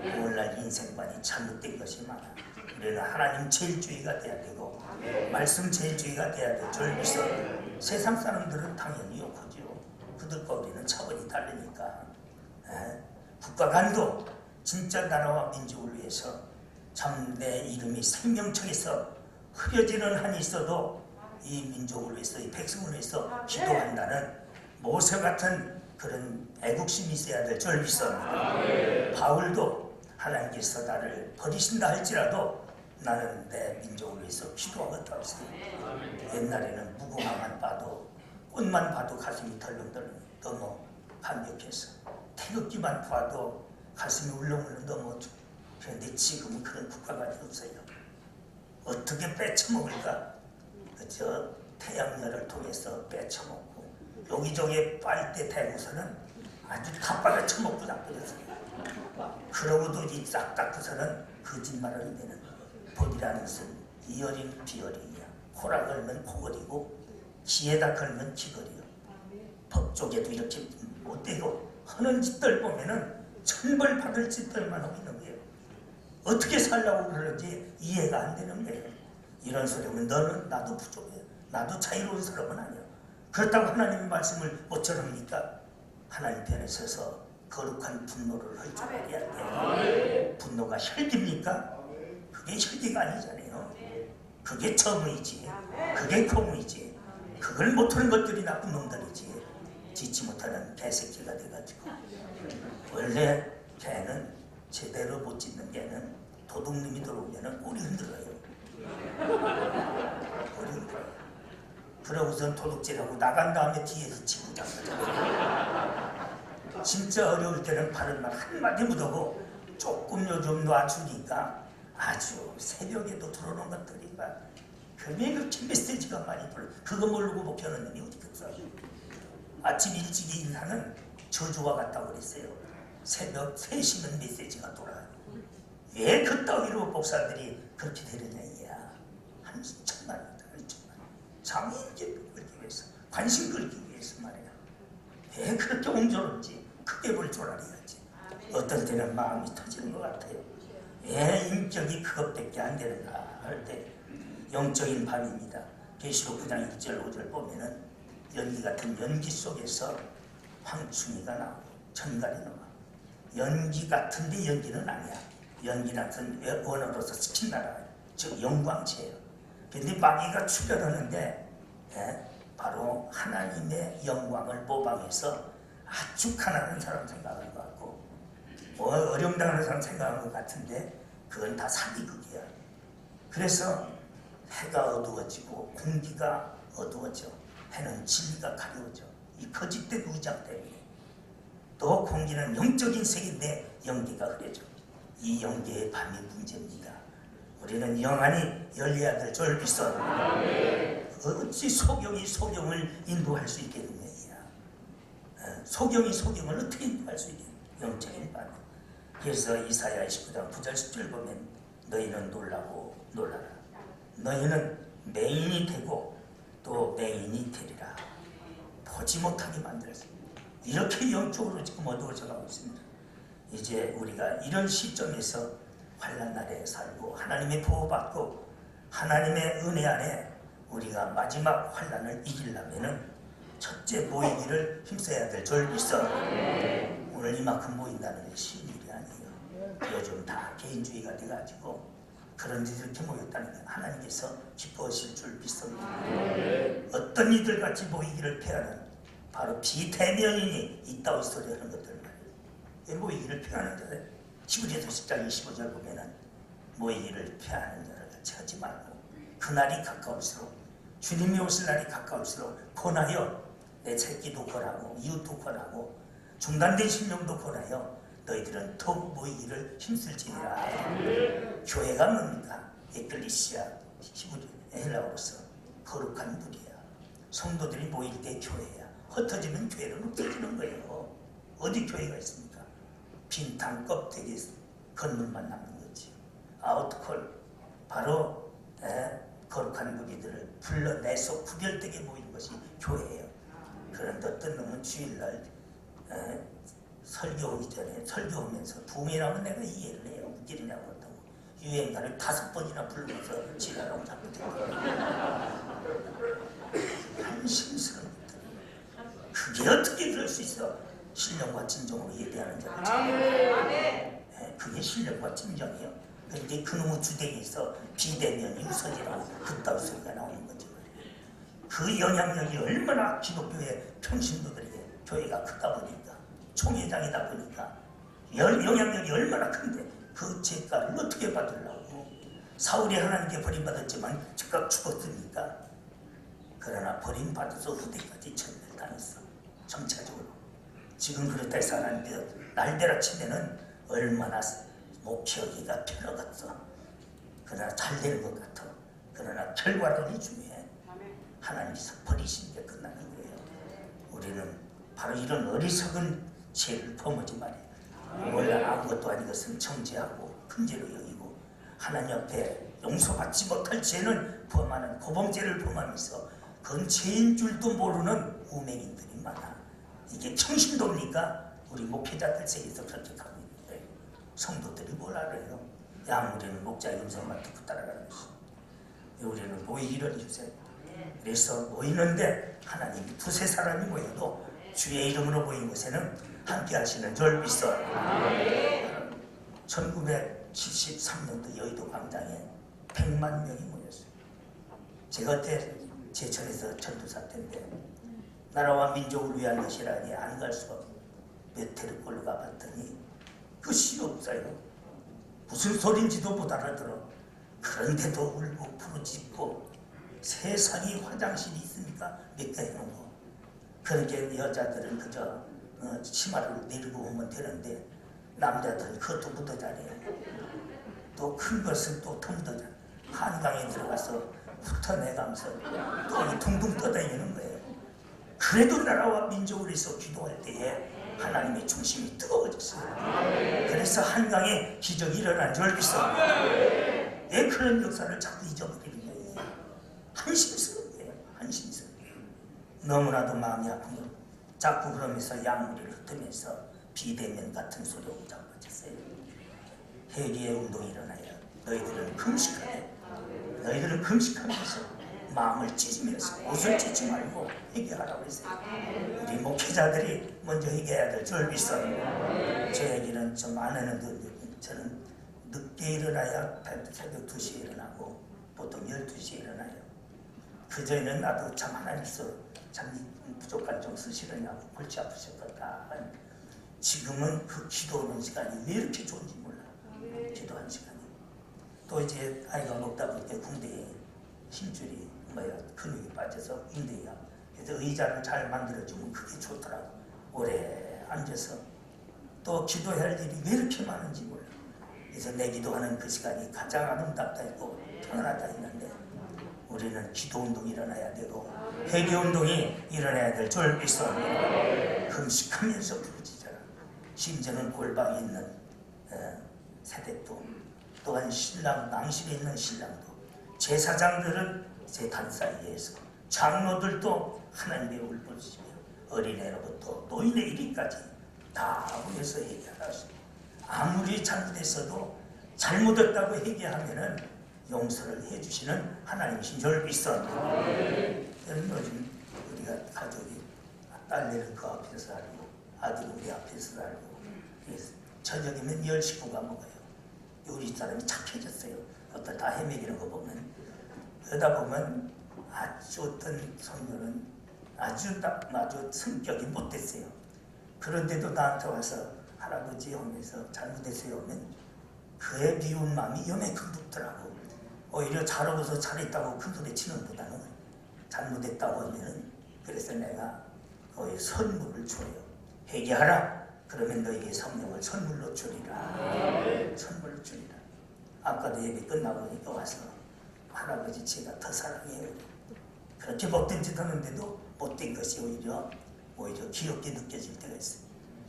오늘날 인생관이 잘못된 것이 많아. 우리는 하나님 제일주의가 돼야 되고 말씀 제일주의가 돼야 될 줄 믿습니다. 세상 사람들은 당연히 욕하죠. 그들과 우리는 차원이 다르니까. 국가관도 진짜 나라와 민족을 위해서 참 내 이름이 생명청에서 흐려지는 한이 있어도 이 민족을 위해서 이 백성을 위해서 기도한다는 모세 같은 그런 애국심이 있어야 될 줄 믿습니다. 바울도 하나님께서 나를 버리신다 할지라도 나는 내 민족을 위해서 기도하겠다고 했어요. 옛날에는 무궁화만 봐도 꽃만 봐도 가슴이 덜렁덜렁 너무 감격했어. 태극기만 봐도 가슴이 울렁울렁 너무. 그런데 지금은 그런 국가가 없어요. 어떻게 빼쳐먹을까? 그저 태양열을 통해서 빼쳐먹고 여기저기 빨대 대고서는 아주 다 빨아쳐먹고 나쁘겠어요. 그러고도 이 싹 닦고서는 거짓말을 내는 법이라는 것은 이어린 비어리야. 코라 걸면 코걸이고 기에다 걸면 기걸이요. 법 쪽에도 이렇게 못되고 하는 짓들 보면은 천벌 받을 짓들만 하고 있는 거예요. 어떻게 살라고 그러는지 이해가 안 되는 거예요. 이런 소리 하면 너는 나도 부족해. 나도 자유로운 사람은 아니야. 그렇다고 하나님의 말씀을 못 전합니까? 하나님 편에 서서 거룩한 분노를 할 줄 알아야 돼요. 분노가 혈기입니까? 그게 혈기가 아니잖아요. 그게 정의지. 그게 공의지. 그걸 못하는 것들이 나쁜 놈들이지. 짓지 못하는 개새끼가 돼가지고. 원래 개는 제대로 못 짖는 개는 도둑놈이 들어오면 꼬리 흔들어요. 꼬리 흔들어요. 그러고선 도둑질하고 나간 다음에 뒤에서 치고 잡아요. 진짜 어려울 때는 바른 말 한마디 못하고 조금 요즘 놔주니까 아주 새벽에도 들어오는 것들이가 그게 그렇게 메시지가 많이 불러. 그거 모르고 목표하는 놈이 어디 있어. 아침 일찍 일하는 저주와 같다고 그랬어요. 새벽 3시면 메시지가 돌아요. 왜 그따위로 목사들이 그렇게 되느냐 이야. 한 천만 원, 장애인계 끌기 위해서, 관심 끌기 위해서 말이야. 왜 그렇게 옹졸한지 크게 볼 줄 알아야지. 어떨 때는 마음이 터지는 것 같아요. 왜 인격이 그것밖에 안 되는가 할 때 영적인 밤입니다. 계시록 9장 1절 5절 보면은 연기 같은 연기 속에서 황충이가 나오고 천갈이 나와. 연기 같은데 연기는 아니야. 연기 같은 원어로서 스킨나라, 즉 영광체예요. 근데 마귀가 출현하는데 바로 하나님의 영광을 모방해서 아주 가난한 사람 생각하는 것 같고 뭐 어려움당하는 사람 생각하는 것 같은데 그건 다 사기극이야. 그래서 해가 어두워지고 공기가 어두워져. 해는 진리가 가려워져. 이 거짓된 의장 때문에. 또 공기는 영적인 세계인데 연기가 흐려져. 이 연기의 밤이 문제입니다. 우리는 영안이 열려야 될 졸비선. 어찌 소경이 소경을 인도할 수 있겠느냐. 소경이 소경을 어떻게 인도할 수 있겠느냐. 영적인 밤. 그래서 이사야 29장 9절 10절 보면 너희는 놀라고 놀라라. 너희는 맹인이 되고 또 맹인이 되리라. 보지 못하게 만들었습니다. 이렇게 영적으로 지금 어두워져 가고 있습니다. 이제 우리가 이런 시점에서 환난 날에 살고 하나님의 보호받고 하나님의 은혜 안에 우리가 마지막 환난을 이기려면은 첫째 모이기를 힘써야 될 졸비선. 오늘 이만큼 모인다는 게 쉬운 일이 아니에요. 요즘 다 개인주의가 돼가지고 그런 이들 이렇게 모였다는 게 하나님께서 기뻐하실 줄 믿습니다. 어떤 이들 같이 모이기를 피하는 바로 비대면인이 있다고 소리하는 것들 말이에요. 왜 모이기를 피하는 자들? 히브리서 10장 25절 보면은 모이기를 피하는 자를 같이 하지 말고 그날이 가까울수록 주님이 오실 날이 가까울수록 권하여 내 새끼도 권하고 이웃도 권하고 중단된 심령도 권하여 너희들은 더욱 모이기를 힘쓸지니라. 교회가 뭡니까? 에클리시아, 히브리 헬라어로서 거룩한 무리야. 성도들이 모일 때 교회야. 흩어지면 교회는 없어지는 거예요. 어디 교회가 있습니까? 빈탕 껍데기 건물만 남는 거지. 아웃콜, 바로 거룩한 무리들을 불러내서 구별되게 모이는 것이 교회예요. 그런데 어떤 놈은 주일날 설교하기 전에 설교하면서 부모님하고 내가 이해를 해요. 웃기려냐고 한다고 유행가를 5번이나 부르면서 지랄하고 자꾸 한심스러운 것들. 그게 어떻게 그럴 수 있어? 신령과 진정으로 예배하는 자들. 그게 신령과 진정이에요. 그런데 그놈의 주댕이에서 비대면이 우선이라고 그따위 소리가 나오는 거죠. 그 영향력이 얼마나 기독교의 평신도들에게 교회가 크다 보니까 총회장이다 보니까 영향력이 얼마나 큰데 그 죄가를 어떻게 받으려고. 사울이 하나님께 버림받았지만 즉각 죽었으니까. 그러나 버림받아서 후대까지 천멸 당했어. 정차적으로. 지금 그렇다 해서 하나님께 날대라 치면은 얼마나 목회하기가 편하겠어. 그러나 잘 되는 것 같아. 그러나 결과론이 중요해. 하나님께서 버리신 게 끝나는 거예요. 우리는 바로 이런 어리석은 죄를 범하지 말이에요. 원래 아무것도 아닌 것은 정죄하고 큰죄로 여기고 하나님 앞에 용서받지 못할 죄는 범하는 고범죄를 범하면서 그건 죄인 줄도 모르는 우맹인들이 많아. 이게 평신도입니까? 우리 목회자들 세계에서 그렇게 가고 있는 거예요. 성도들이 뭘 알아요? 야, 우리는 목자의 음성만 듣고 따라가는 것이. 우리는 모이기를 주세요. 그래서 모이는데 하나님이 2-3 사람이 모여도 주의 이름으로 모인 곳에는 함께 하시는 졸비선. 1973년도 여의도 광장에 100만 명이 모였어요. 제가 그때 제천에서 전도사 때인데 나라와 민족을 위한 것이라니 안 갈 수가 없어요. 몇 회를 걸로 가봤더니 끝이 없어요. 무슨 소린지도 못 알아들어. 그런데도 울고 부르짖고 세상에 화장실이 있으니까 몇 개 해놓은 거. 그렇게 여자들은 그저 치마를 내리고 오면 되는데 남자들 그것도 묻어 자래요. 또 큰 것은 또 더 묻어 자. 한강에 들어가서 훑어내가면서 돈이 둥둥 떠다니는 거예요. 그래도 나라와 민족을 위해서 기도할 때에 하나님의 중심이 뜨거워졌어요. 그래서 한강에 기적이 일어난 줄 믿습니다. 왜 그런 역사를 자꾸 잊어버리는 거예요? 한심스러운 거예요. 한심스러운 거예요. 너무나도 마음이 아픈 거. 자꾸 그러면서 양물을 흩으면서 비대면 같은 소리を자꾸 쳤어요. 회개의 운동이 일어나야 너희들은 금식하래. 너희들은 금식하면서 마음을 찢으면서 옷을 찢지 말고 회개하라고 했어요. 우리 목회자들이 먼저 회개해야 될 줄 믿어요. 제 얘기는 좀 안 하는데 저는 늦게 일어나야 새벽 2시에 일어나고 보통 12시에 일어나요. 그전에는 나도 참 하나님께서 참 부족한 좀 쓰시느냐고 골치 아프셨겠다. 지금은 그 기도하는 시간이 왜 이렇게 좋은지 몰라요. 기도하는 시간이. 또 이제 아이가 먹다 보니까 궁대에 힘줄이 근육이 빠져서 인대야. 그래서 의자를 잘 만들어주면 그게 좋더라고. 오래 앉아서 또 기도해야 할 일이 왜 이렇게 많은지 몰라. 그래서 내 기도하는 그 시간이 가장 아름답다 했고 편안하다 했는데 우리는 기도 운동이 일어나야 되고 회개 운동이 일어나야 될 줄 믿습니다. 금식하면서 부르짖어라. 심지어는 골방에 있는 세대도 또한 신랑, 낭실에 있는 신랑도 제사장들은 제 단사이에서 장로들도 하나님의 울부짖으며 어린애로부터 노인의 이리까지 다 모여서 회개하라. 아무리 잘못했어도 잘못했다고 회개하면은 용서를 해주시는 하나님이신 줄 믿습니다. 요즘 우리가 가족이 딸내는 그 앞에서 살고 아들은 우리 앞에서 살고 저녁이면 10식구가 먹어요. 우리 사람이 착해졌어요. 어떤 다 헤매기는 거 보면 그러다 보면 아주 어떤 성녀는 아주 성격이 못됐어요. 그런데도 나한테 와서 할아버지 하면서 잘못했어요 하면 그의 미운 마음이 요만큼 붙더라고. 오히려 잘하고서 잘했다고 큰 소리 치는 것보다는 잘못했다고 하면은 그래서 내가 거의 선물을 줘요. 회개하라. 그러면 너에게 성령을 선물로 주리라. 선물로 주리라. 아까도 예배 끝나고 보니까 와서 할아버지 제가 더 사랑해요. 그렇게 못된 짓 하는데도 못된 것이 오히려 귀엽게 느껴질 때가 있어요.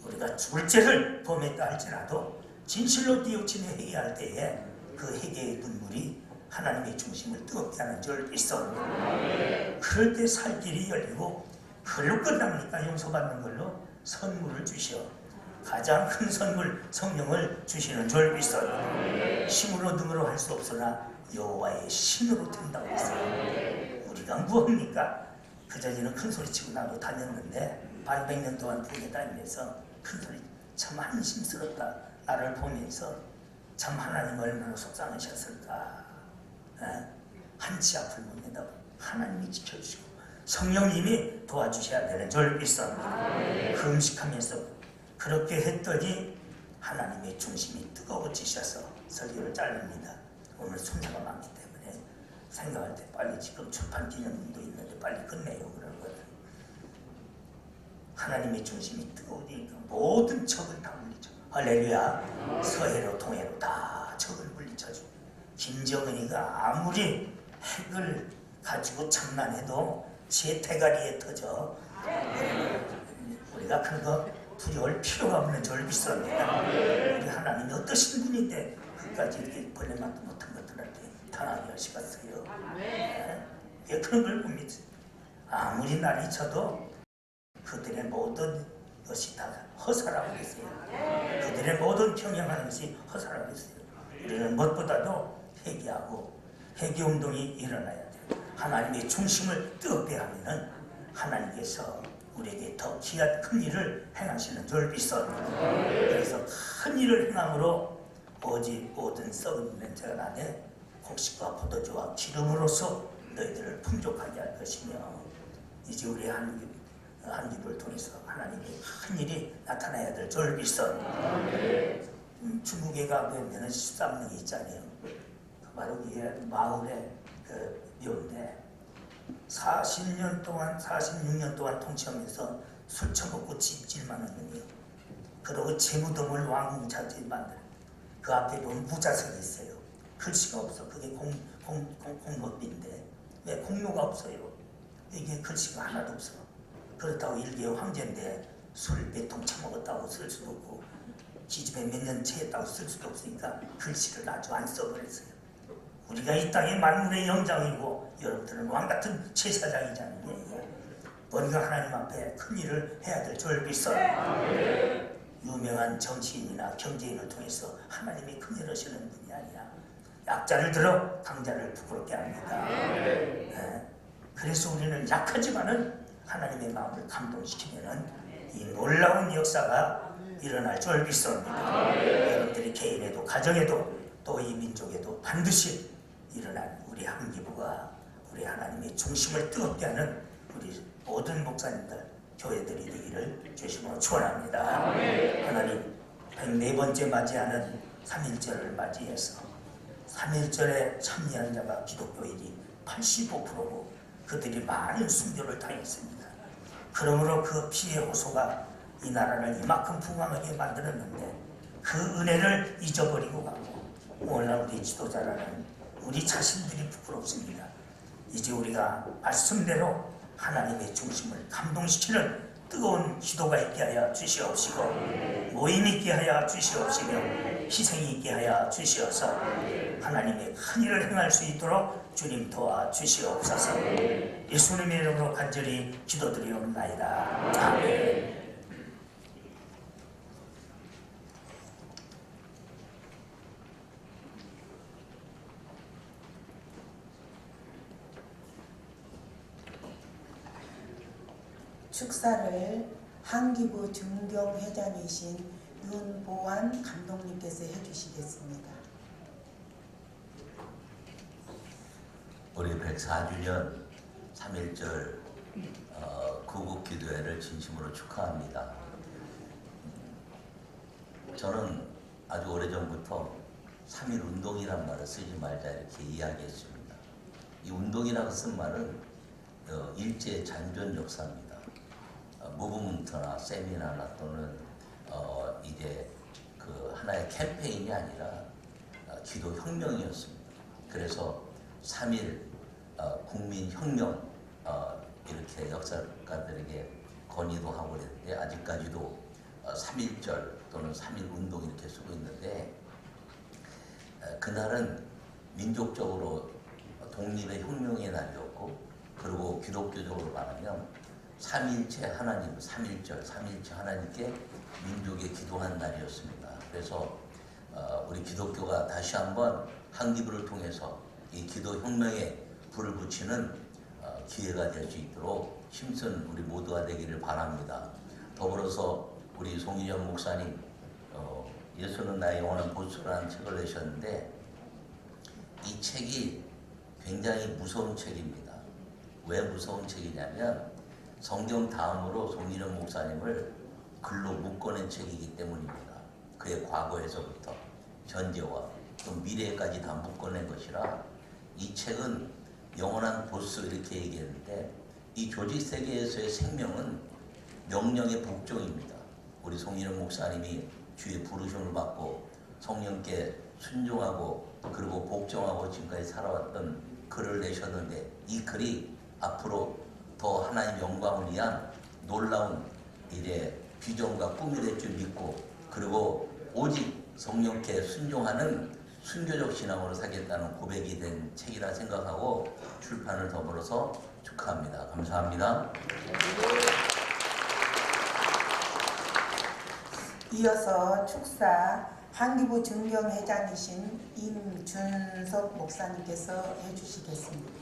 우리가 죽을 죄를 범했다 할지라도 진실로 뉘우치며 회개할 때에 그 회개의 눈물이 하나님의 중심을 뜨겁게 하는 줄 믿습니다. 그럴 때 살 길이 열리고 그걸로 끝납니까? 용서받는 걸로 선물을 주시어 가장 큰 선물 성령을 주시는 줄 믿습니다. 힘으로 능으로 할 수 없으나 여호와의 신으로 된다고 했어요. 우리가 무엇입니까? 그전에는 큰 소리 치고 나도 다녔는데 800년 동안 교회 다니면서 큰 소리 참 한심스럽다. 나를 보면서 참 하나님 얼마나 속상하셨을까. 한치 앞을 못 내다보 하나님이 지켜주시고 성령님이 도와주셔야 되는 줄 믿습니다. 금식하면서 그렇게 했더니 하나님의 중심이 뜨거워지셔서 설교를 자릅니다. 오늘 순서가 많기 때문에 생각할 때 빨리 지금 출판 기념도 있는데 빨리 끝내요. 그런 거는 하나님의 중심이 뜨거우니까 모든 적을 다 물리쳐. 할렐루야. 서해로 동해로 다 적을 물리쳐주고 김정은이가 아무리 핵을 가지고 장난해도 제 대가리에 터져. 우리가 그런 거 두려울 필요가 없는 줄 믿습니다. 우리 하나님이 어떠신 분인데 그까지 이렇게 벌레만도 못한 것들한테 당하게 하시겠어요. 왜 그런 걸 봅니다. 아무리 난리 쳐도 그들의 모든 것이 다 허사라고 했어요. 그들의 모든 경영하는 것이 허사라고 했어요. 우리는 무엇보다도 회개하고 회개운동이 일어나야 돼요. 하나님의 중심을 뜨겁게 하면은 하나님께서 우리에게 더 귀한 큰 일을 행하시는 줄 믿습니다. 그래서 큰 일을 행함으로 오직 모든 썩은 냄새가 나되 곡식과 포도주와 기름으로서 너희들을 풍족하게 할 것이며 이제 우리 한입을 통해서 하나님의 큰 일이 나타나야 될 줄 믿습니다. 중국에 가보면 13명이 있잖아요. 바로 그게 마을의 그 묘인데 40년 동안 46년 동안 통치하면서 술 처먹고 집질만 하는 거예요. 그리고 재무덤을 왕궁자재 만드는 그 앞에 보면 무자석이 있어요. 글씨가 없어. 그게 공법인데 왜 공로가 없어요? 이게 글씨가 하나도 없어. 그렇다고 일개 황제인데 술 몇 통 처먹었다고 쓸 수도 없고 기집애 몇 년 채했다고 쓸 수도 없으니까 글씨를 아주 안 써버렸어요. 우리가 이 땅의 만물의 영장이고 여러분들은 왕같은 제사장이잖아요. 우리가 하나님 앞에 큰 일을 해야 될 줄 믿어. 유명한 정치인이나 경제인을 통해서 하나님이 큰 일을 하시는 분이 아니야. 약자를 들어 강자를 부끄럽게 합니다. 네. 그래서 우리는 약하지만은 하나님의 마음을 감동시키면은 이 놀라운 역사가 일어날 줄 믿습니다. 여러분들이 개인에도 가정에도 또 이 민족에도 반드시 일어난 우리 한기부가 우리 하나님의 중심을 뜨겁게 하는 우리 모든 목사님들 교회들이 되기를 주시고 축원합니다. 하나님 104번째 맞이하는 3.1절을 맞이해서 3.1절에 참여한 자가 기독교인이 85%고 그들이 많은 순교를 당했습니다. 그러므로 그 피의 호소가 이 나라를 이만큼 풍성하게 만들었는데 그 은혜를 잊어버리고 가고 오늘날 우리 지도자라는 우리 자신들이 부끄럽습니다. 이제 우리가 말씀대로 하나님의 중심을 감동시키는 뜨거운 기도가 있게 하여 주시옵시고 모임 있게 하여 주시옵시며 희생이 있게 하여 주시옵소서. 하나님의 큰 일을 행할 수 있도록 주님 도와 주시옵소서. 예수님의 이름으로 간절히 기도드리옵나이다. 아멘. 축사를 한기부 중경회장이신 윤보환 감독님께서 해주시겠습니다. 우리 104주년 3.1절 구국기도회를 진심으로 축하합니다. 저는 아주 오래전부터 3.1운동이란 말을 쓰지 말자 이렇게 이야기했습니다. 이 운동이라고 쓴 말은 일제 잔존 역사입니다. 무브먼트나 세미나나 또는 이제 그 하나의 캠페인이 아니라 기도 혁명이었습니다. 그래서 3.1 국민혁명 이렇게 역사가들에게 건의도 하고 그랬는데 아직까지도 3.1절 또는 3.1운동 이렇게 쓰고 있는데 그날은 민족적으로 독립의 혁명의 날이었고 그리고 기독교적으로 말하면 삼위일체 하나님, 3.1절, 3.1체 하나님께 민족에 기도한 날이었습니다. 그래서 우리 기독교가 다시 한번 한기부를 통해서 이 기도 혁명에 불을 붙이는 기회가 될 수 있도록 힘쓴 우리 모두가 되기를 바랍니다. 더불어서 우리 송희정 목사님 예수는 나의 영원한 보수라는 책을 내셨는데 이 책이 굉장히 무서운 책입니다. 왜 무서운 책이냐면 성경 다음으로 송희정 목사님을 글로 묶어낸 책이기 때문입니다. 그의 과거에서부터 현재와 또 미래까지 다 묶어낸 것이라 이 책은 영원한 보스 이렇게 얘기했는데 이 조직 세계에서의 생명은 명령의 복종입니다. 우리 송희정 목사님이 주의 부르심을 받고 성령께 순종하고 그리고 복종하고 지금까지 살아왔던 글을 내셨는데 이 글이 앞으로 더 하나님 영광을 위한 놀라운 이제 비전과 꿈이 될 줄 믿고 그리고 오직 성령께 순종하는 순교적 신앙으로 살겠다는 고백이 된 책이라 생각하고 출판을 더불어서 축하합니다. 감사합니다. 이어서 축사 한기부 중경회장이신 임준석 목사님께서 해주시겠습니다.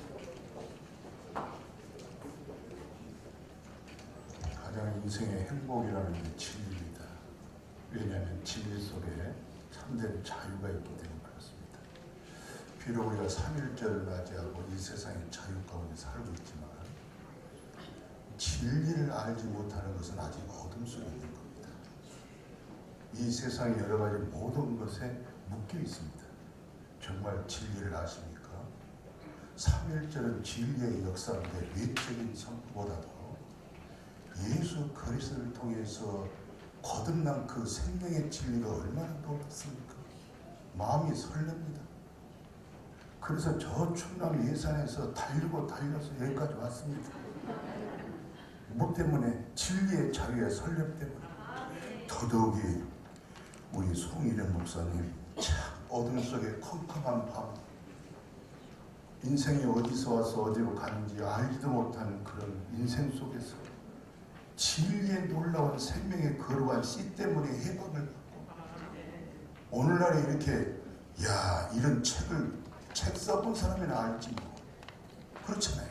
가장 인생의 행복이라는 게 진리입니다. 왜냐하면 진리 속에 참된 자유가 있기 때문에 그렇습니다. 비록 우리가 3.1절을 맞이하고 이 세상의 자유 가운데 살고 있지만 진리를 알지 못하는 것은 아직 어둠 속에 있는 겁니다. 이 세상의 여러 가지 모든 것에 묶여 있습니다. 정말 진리를 아십니까? 3.1절은 진리의 역사인데 외적인 성보다도 예수 그리스도를 통해서 거듭난 그 생명의 진리가 얼마나 놀랍습니까? 마음이 설렙니다. 그래서 저 충남 예산에서 달리고 달려서 여기까지 왔습니다. 뭐 때문에? 진리의 자유의 설렙 때문에. 더더욱이 우리 송일영 목사님 참 어둠 속에 컴컴한 밤, 인생이 어디서 와서 어디로 가는지 알지도 못하는 그런 인생 속에서 진리의 놀라운 생명의 거룩한 씨 때문에 해방을 받고 오늘날에 이렇게 이런 책 써본 사람이나 알지 뭐. 그렇잖아요.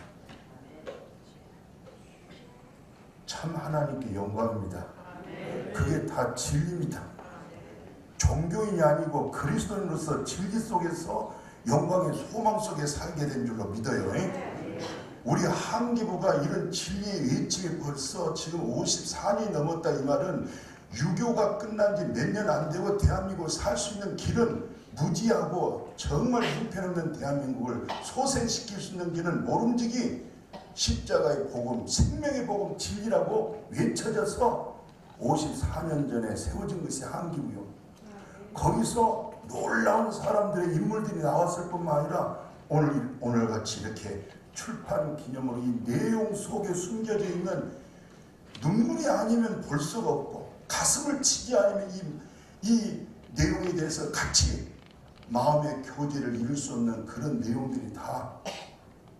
참 하나님께 영광입니다. 그게 다 진리입니다. 종교인이 아니고 그리스도인으로서 진리 속에서 영광의 소망 속에 살게 된 줄로 믿어요. 우리 한기부가 이런 진리의 외침이 벌써 지금 54년이 넘었다. 이 말은 유교가 끝난 지 몇 년 안 되고 대한민국을 살 수 있는 길은 무지하고 정말 형편없는 대한민국을 소생시킬 수 있는 길은 모름지기 십자가의 복음, 생명의 복음, 진리라고 외쳐져서 54년 전에 세워진 것이 한기부요. 거기서 놀라운 사람들의 인물들이 나왔을 뿐만 아니라 오늘같이 이렇게 출판 기념으로 이 내용 속에 숨겨져 있는 눈물이 아니면 볼 수가 없고 가슴을 치지 않으면 이 내용에 대해서 같이 마음의 교제를 이룰 수 없는 그런 내용들이 다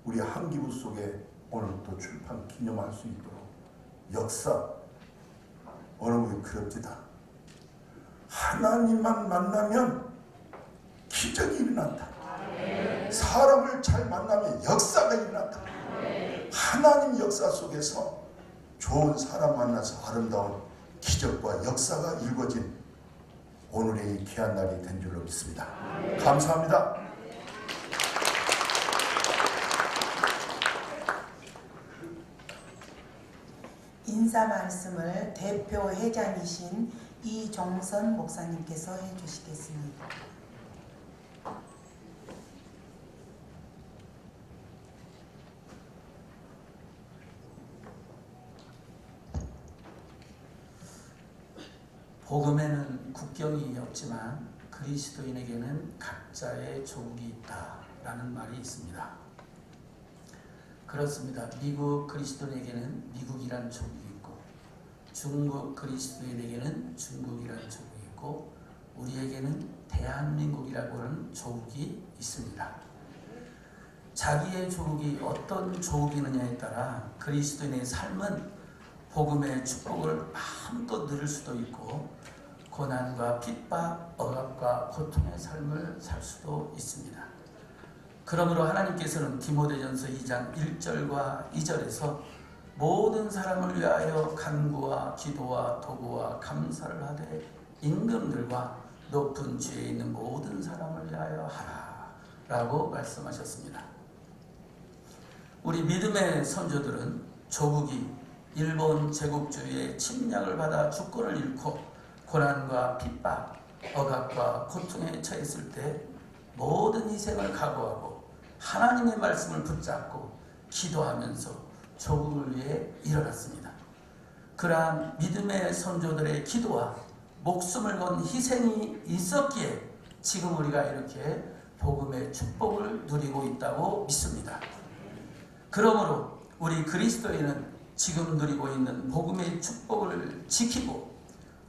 우리 한기부 속에 오늘 또 출판 기념할 수 있도록 역사 어느 그럽디다. 하나님만 만나면 기적이 일어난다. 사람을 잘 만나면 역사가 일어난다. 하나님 역사 속에서 좋은 사람 만나서 아름다운 기적과 역사가 이루어진 오늘의 이 귀한 날이 된 줄로 믿습니다. 감사합니다. 인사 말씀을 대표 회장이신 이종선 목사님께서 해주시겠습니다. 복음에는 국경이 없지만 그리스도인에게는 각자의 조국이 있다라는 말이 있습니다. 그렇습니다. 미국 그리스도인에게는 미국이라는 조국이 있고 중국 그리스도인에게는 중국이라는 조국이 있고 우리에게는 대한민국이라고 하는 조국이 있습니다. 자기의 조국이 어떤 조국이느냐에 따라 그리스도인의 삶은 복음의 축복을 마음껏 누릴 수도 있고 고난과 핍박, 억압과 고통의 삶을 살 수도 있습니다. 그러므로 하나님께서는 디모데전서 2장 1절과 2절에서 모든 사람을 위하여 간구와 기도와 도구와 감사를 하되 임금들과 높은 지에 있는 모든 사람을 위하여 하라 라고 말씀하셨습니다. 우리 믿음의 선조들은 조국이 일본 제국주의의 침략을 받아 주권을 잃고 고난과 핍박, 억압과 고통에 처했을 때 모든 희생을 각오하고 하나님의 말씀을 붙잡고 기도하면서 조국을 위해 일어났습니다. 그러한 믿음의 선조들의 기도와 목숨을 건 희생이 있었기에 지금 우리가 이렇게 복음의 축복을 누리고 있다고 믿습니다. 그러므로 우리 그리스도인은 지금 누리고 있는 복음의 축복을 지키고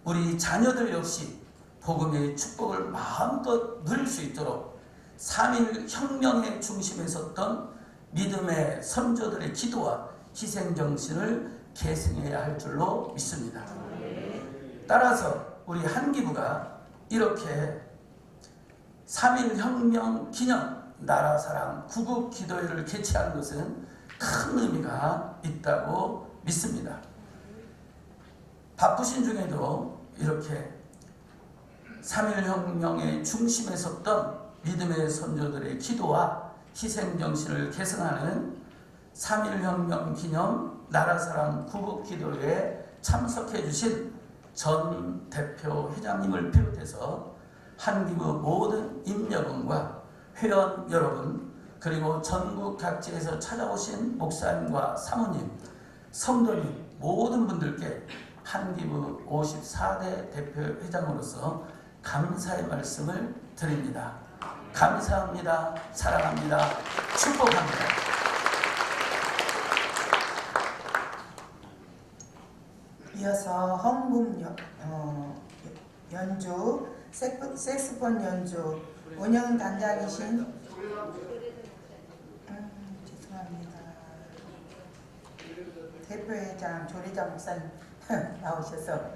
우리 자녀들 역시 복음의 축복을 마음껏 누릴 수 있도록 3.1 혁명의 중심에 섰던 믿음의 선조들의 기도와 희생정신을 계승해야 할 줄로 믿습니다. 따라서 우리 한기부가 이렇게 3.1 혁명 기념 나라사랑 구국기도회를 개최하는 것은 큰 의미가 있다고 믿습니다. 바쁘신 중에도 이렇게 3.1 혁명의 중심에 섰던 믿음의 선조들의 기도와 희생정신을 계승하는 3.1 혁명 기념 나라사랑 구국기도회에 참석해 주신 전 대표 회장님을 비롯해서 한기부 모든 임여군과 회원 여러분 그리고 전국 각지에서 찾아오신 목사님과 사모님, 성도님 모든 분들께 한기부 54대 대표회장으로서 감사의 말씀을 드립니다. 감사합니다. 사랑합니다. 축복합니다. 이어서 헌금 연주, 색소폰 연주 운영 단장이신 죄송합니다. 대표회장 조리자 목사님 나오셔서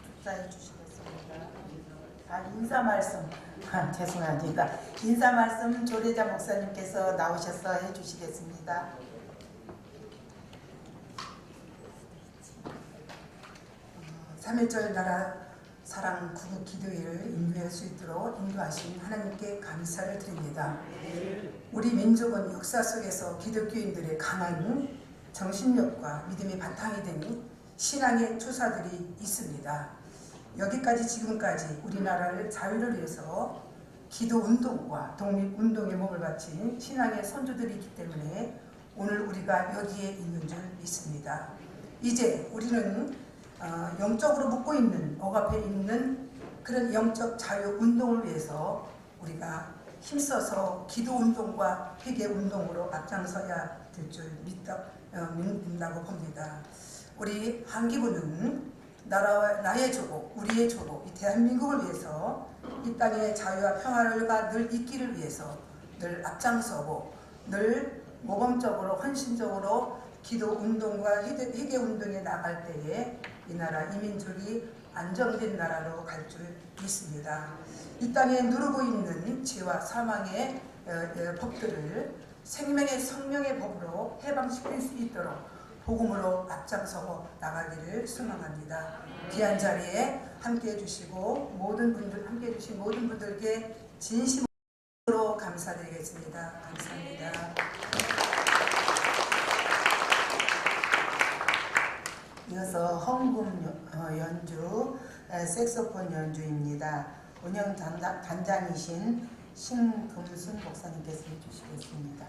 축사해 주시겠습니다. 인사 말씀 죄송합니다. 인사 말씀 조리자 목사님께서 나오셔서 해주시겠습니다. 3.1절 나라 사랑 구국 기도회를 인도할 수 있도록 인도하신 하나님께 감사를 드립니다. 우리 민족은 역사 속에서 기독교인들의 강한 정신력과 믿음의 바탕이 되는 신앙의 투사들이 있습니다. 여기까지 지금까지 우리나라를 자유를 위해서 기도운동과 독립운동에 몸을 바친 신앙의 선조들이기 때문에 오늘 우리가 여기에 있는 줄 믿습니다. 이제 우리는 영적으로 묻고 있는 억압해 있는 그런 영적 자유운동을 위해서 우리가 힘써서 기도운동과 회개운동으로 앞장서야 될 줄 믿는다고 봅니다. 우리 한기부는 나의 조국, 우리의 조국, 이 대한민국을 위해서 이 땅의 자유와 평화가 늘 있기를 위해서 늘 앞장서고 늘 모범적으로 헌신적으로 기도운동과 회개운동에 나갈 때에 이 나라 이 민족이 안정된 나라로 갈 줄 믿습니다. 이 땅에 누르고 있는 죄와 사망의 법들을 생명의 성령의 법으로 해방시킬 수 있도록 복음으로 앞장서고 나가기를 소망합니다. 귀한 자리에 함께해 주시고 함께해 주신 모든 분들께 진심으로 감사드리겠습니다. 감사합니다. 이어서 헌금 연주, 색소폰 연주입니다. 운영 단장이신 신금순 목사님께서 해주시겠습니다.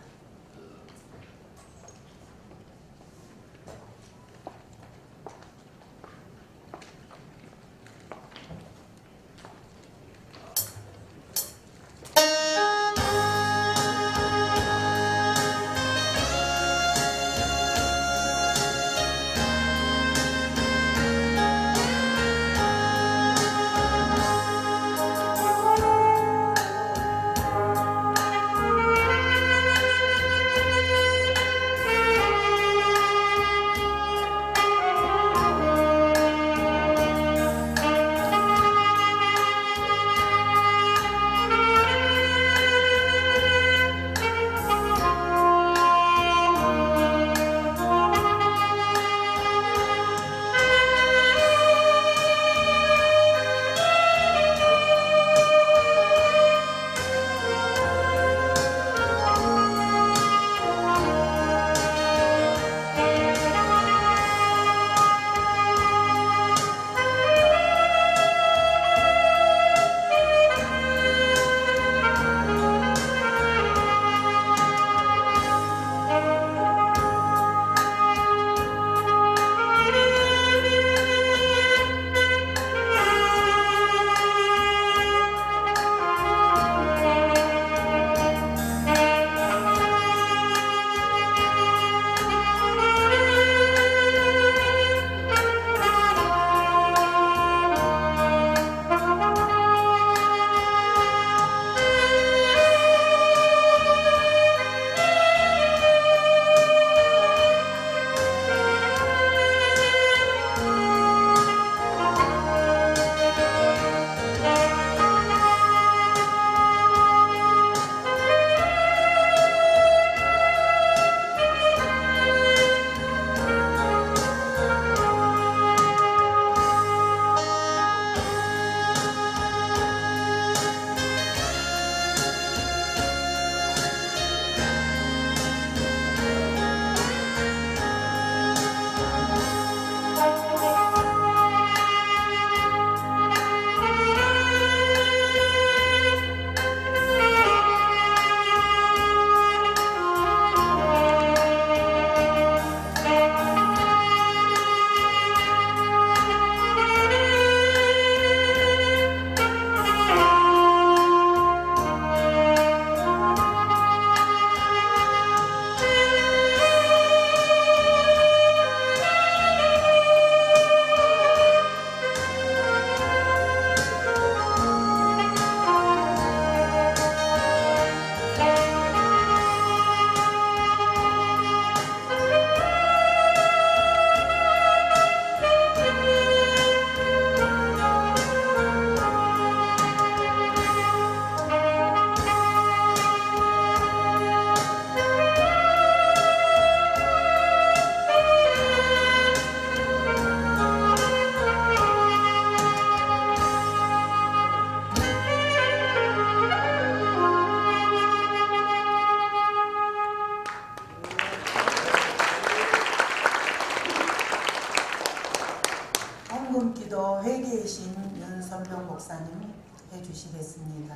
헌금기도 회계이신 윤선명 목사님 해주시겠습니다.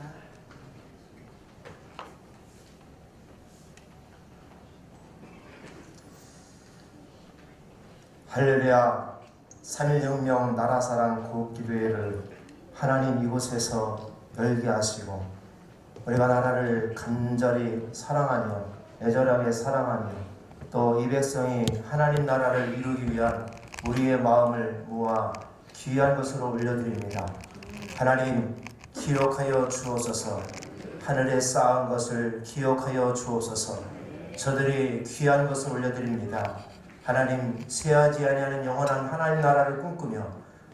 할렐루야. 3.1혁명 나라사랑 구국기도회를 하나님 이곳에서 열게 하시고 우리가 나라를 간절히 사랑하며 애절하게 사랑하며 또 이 백성이 하나님 나라를 이루기 위한 우리의 마음을 모아 귀한 것으로 올려드립니다. 하나님 기억하여 주옵소서. 하늘에 쌓은 것을 기억하여 주옵소서. 저들이 귀한 것을 올려드립니다. 하나님 쇠하지 아니하는 영원한 하나님 나라를 꿈꾸며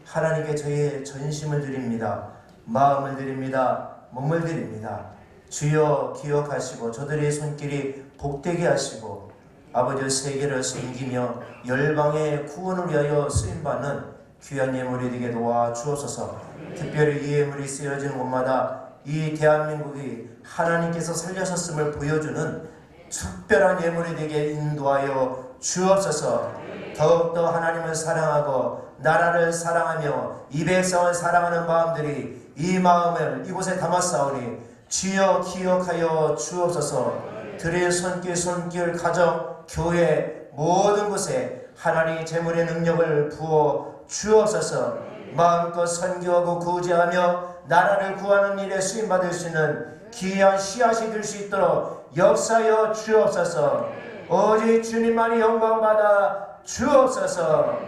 하나님께 저희의 전심을 드립니다. 마음을 드립니다. 몸을 드립니다. 주여 기억하시고 저들의 손길이 복되게 하시고 아버지 세계를 섬기며 열방의 구원을 위하여 쓰임받는 귀한 예물이 되게 도와 주옵소서. 특별히 이 예물이 쓰여진 곳마다 이 대한민국이 하나님께서 살려셨음을 보여주는 특별한 예물이 되게 인도하여 주옵소서. 더욱더 하나님을 사랑하고 나라를 사랑하며 이 백성을 사랑하는 마음들이 이 마음을 이곳에 담았사오니 주여 기억하여 주옵소서. 들의 손길 가정 교회 모든 곳에 하나님의 재물의 능력을 부어 주옵소서. 마음껏 선교하고 구제하며 나라를 구하는 일에 쓰임받을 수 있는 귀한 씨앗이 될 수 있도록 역사하여 주옵소서. 오직 주님만이 영광받아 주옵소서.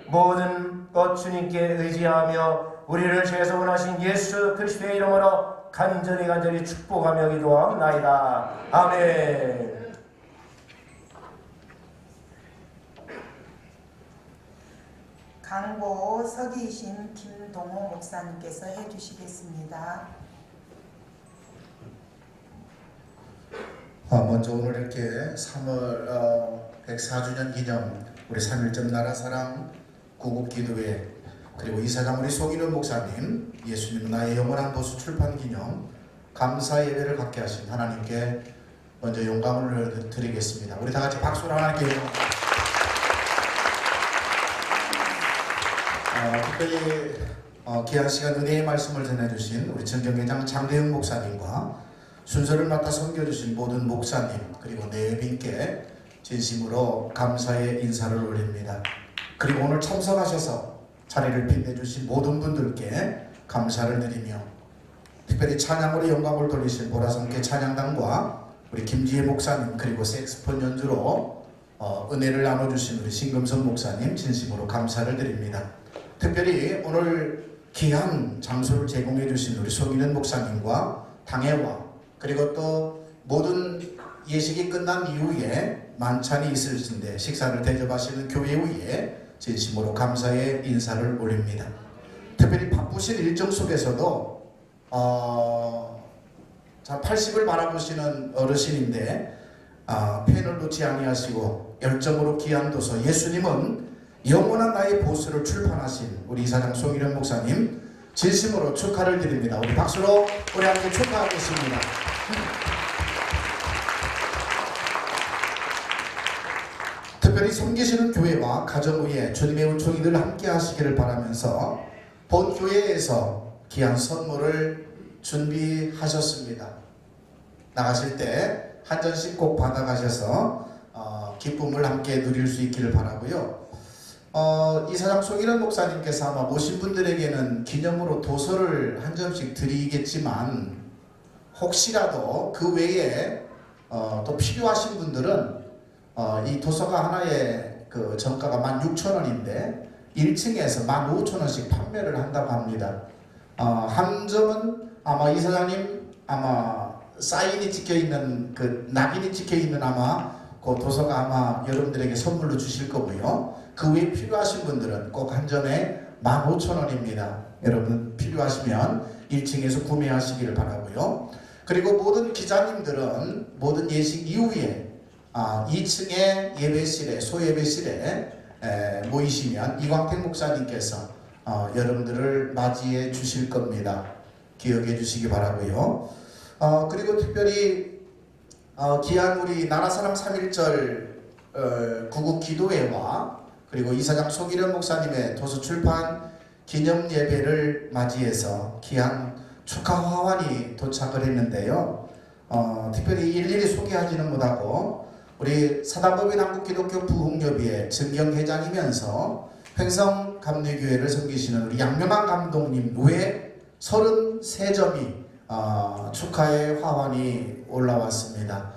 모든 것 주님께 의지하며 우리를 죄에서 원하신 예수 그리스도의 이름으로 간절히 축복하며 기도하옵나이다. 아멘. 강보 서기이신 김동호 목사님께서 해주시겠습니다. 먼저 오늘 이렇게 3월 104주년 기념 우리 3.1절 나라사랑 구국기도회 그리고 이사장 우리 송인원 목사님 예수님 나의 영원한 보수 출판 기념 감사 예배를 갖게 하신 하나님께 먼저 영광을 드리겠습니다. 우리 다 같이 박수로 하나님께 특별히 귀한 시간 은혜의 말씀을 전해주신 우리 정경회장 장대영 목사님과 순서를 맡아 섬겨주신 모든 목사님 그리고 내빈께 진심으로 감사의 인사를 올립니다. 그리고 오늘 참석하셔서 자리를 빛내주신 모든 분들께 감사를 드리며 특별히 찬양으로 영광을 돌리신 보라성교 찬양단과 우리 김지혜 목사님 그리고 색스폰 연주로 은혜를 나눠주신 우리 신금선 목사님 진심으로 감사를 드립니다. 특별히 오늘 귀한 장소를 제공해 주신 우리 송인원 목사님과 당회와 그리고 또 모든 예식이 끝난 이후에 만찬이 있을 텐데 식사를 대접하시는 교회 위에 진심으로 감사의 인사를 올립니다. 특별히 바쁘신 일정 속에서도 80을 바라보시는 어르신인데 펜을 놓지 아니하시고 열정으로 귀한 도서 예수님은 영원한 나의 보수를 출판하신 우리 이사장 송일현 목사님 진심으로 축하를 드립니다. 우리 박수로 우리 함께 축하하겠습니다. 특별히 섬기시는 교회와 가정 위에 주님의 은총이 늘 함께 하시기를 바라면서 본 교회에서 귀한 선물을 준비하셨습니다. 나가실 때 한 잔씩 꼭 받아가셔서 기쁨을 함께 누릴 수 있기를 바라고요. 이사장 송일현 목사님께서 아마 오신 분들에게는 기념으로 도서를 한 점씩 드리겠지만 혹시라도 그 외에 또 필요하신 분들은 이 도서가 하나의 그 정가가 16,000원인데 1층에서 15,000원씩 판매를 한다고 합니다. 한 점은 아마 이사장님 아마 사인이 찍혀있는 그 낙인이 찍혀있는 아마 그 도서가 아마 여러분들에게 선물로 주실 거고요. 그 외에 필요하신 분들은 꼭 한 점에 15,000원입니다. 여러분 필요하시면 1층에서 구매하시기를 바라고요. 그리고 모든 기자님들은 모든 예식 이후에 2층의 예배실에 소예배실에 모이시면 이광택 목사님께서 여러분들을 맞이해 주실 겁니다. 기억해 주시기 바라고요. 그리고 특별히 귀한 우리 나라사랑 3.1절 구국기도회와 그리고 이사장 송일현 목사님의 도서 출판 기념 예배를 맞이해서 귀한 축하 화환이 도착을 했는데요. 특별히 일일이 소개하지는 못하고 우리 사단법인 한국기독교 부흥협의회 증경회장이면서 횡성감리교회를 섬기시는 우리 양명한 감독님 외에 33점이 축하의 화환이 올라왔습니다.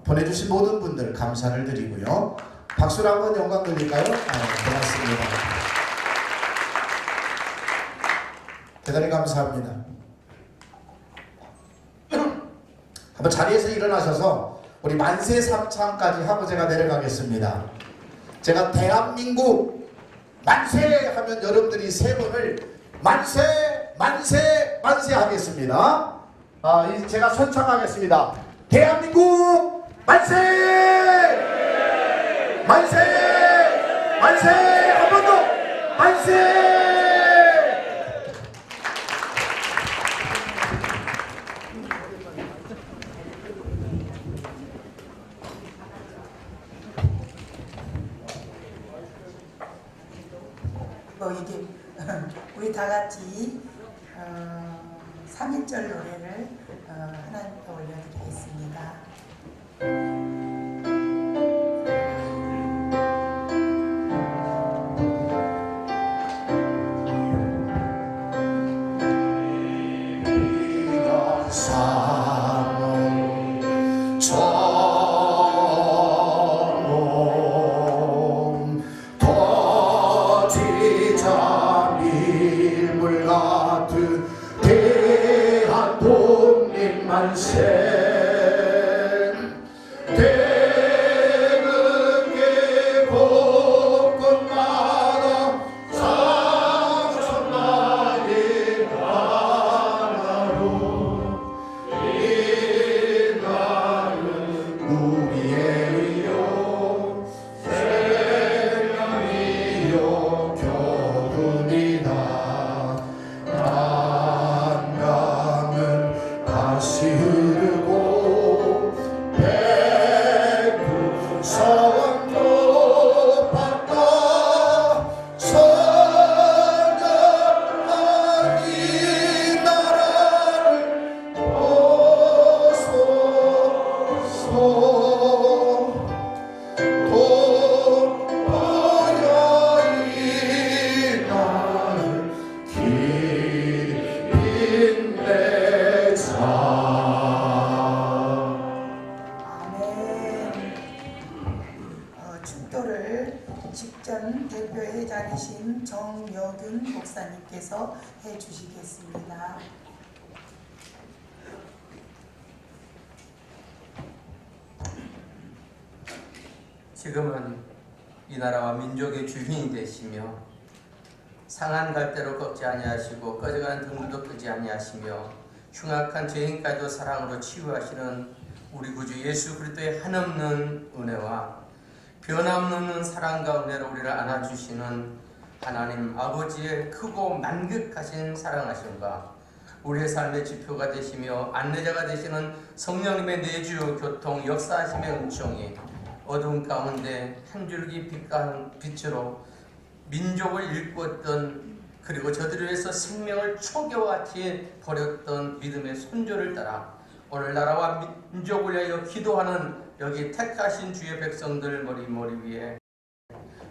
보내주신 모든 분들 감사를 드리고요. 박수로 한번 영광 돌릴까요? 고맙습니다. 대단히 감사합니다. 한번 자리에서 일어나셔서 우리 만세 삼창까지 하고 제가 내려가겠습니다. 제가 대한민국 만세 하면 여러분들이 세 번을 만세 만세 만세 하겠습니다. 제가 선창하겠습니다. 대한민국 만세 만세 만세 한 번 더 만세. 이게 우리 다 같이 3.1절 노래를 하나님께 올려드리겠습니다. 직전 대표회장이신 정여균 목사님께서 해주시겠습니다. 지금은 이 나라와 민족의 주인이 되시며 상한 갈대로 꺾지 아니하시고 꺼져가는 등불도 끄지 아니하시며 흉악한 죄인까지도 사랑으로 치유하시는 우리 구주 예수 그리스도의 한없는 은혜와 변함없는 사랑 가운데로 우리를 안아주시는 하나님 아버지의 크고 만극하신 사랑하심과 우리의 삶의 지표가 되시며 안내자가 되시는 성령님의 내주 교통 역사하심의 은총이 어두운 가운데 한 줄기 빛으로 민족을 일구었던 그리고 저들을 위해서 생명을 초교와 같이 버렸던 믿음의 손조를 따라 오늘 나라와 민족을 위하여 기도하는 여기 택하신 주의 백성들 머리 위에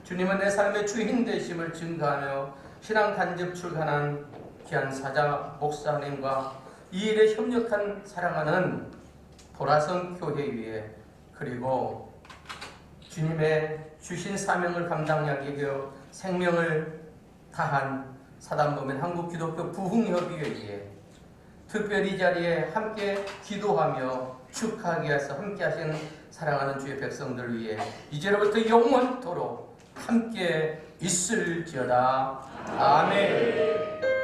주님은 내 삶의 주인 되심을 증거하며 신앙 간접 출간한 귀한 사자 목사님과 이 일에 협력한 사랑하는 보라성 교회 위에 그리고 주님의 주신 사명을 감당하기 위해 생명을 다한 사단법인 한국기독교 부흥협의회에 특별히 이 자리에 함께 기도하며 축하하기 위해서 함께 하시는 사랑하는 주의 백성들 위해 이제로부터 영원토록 함께 있을지어다. 아멘.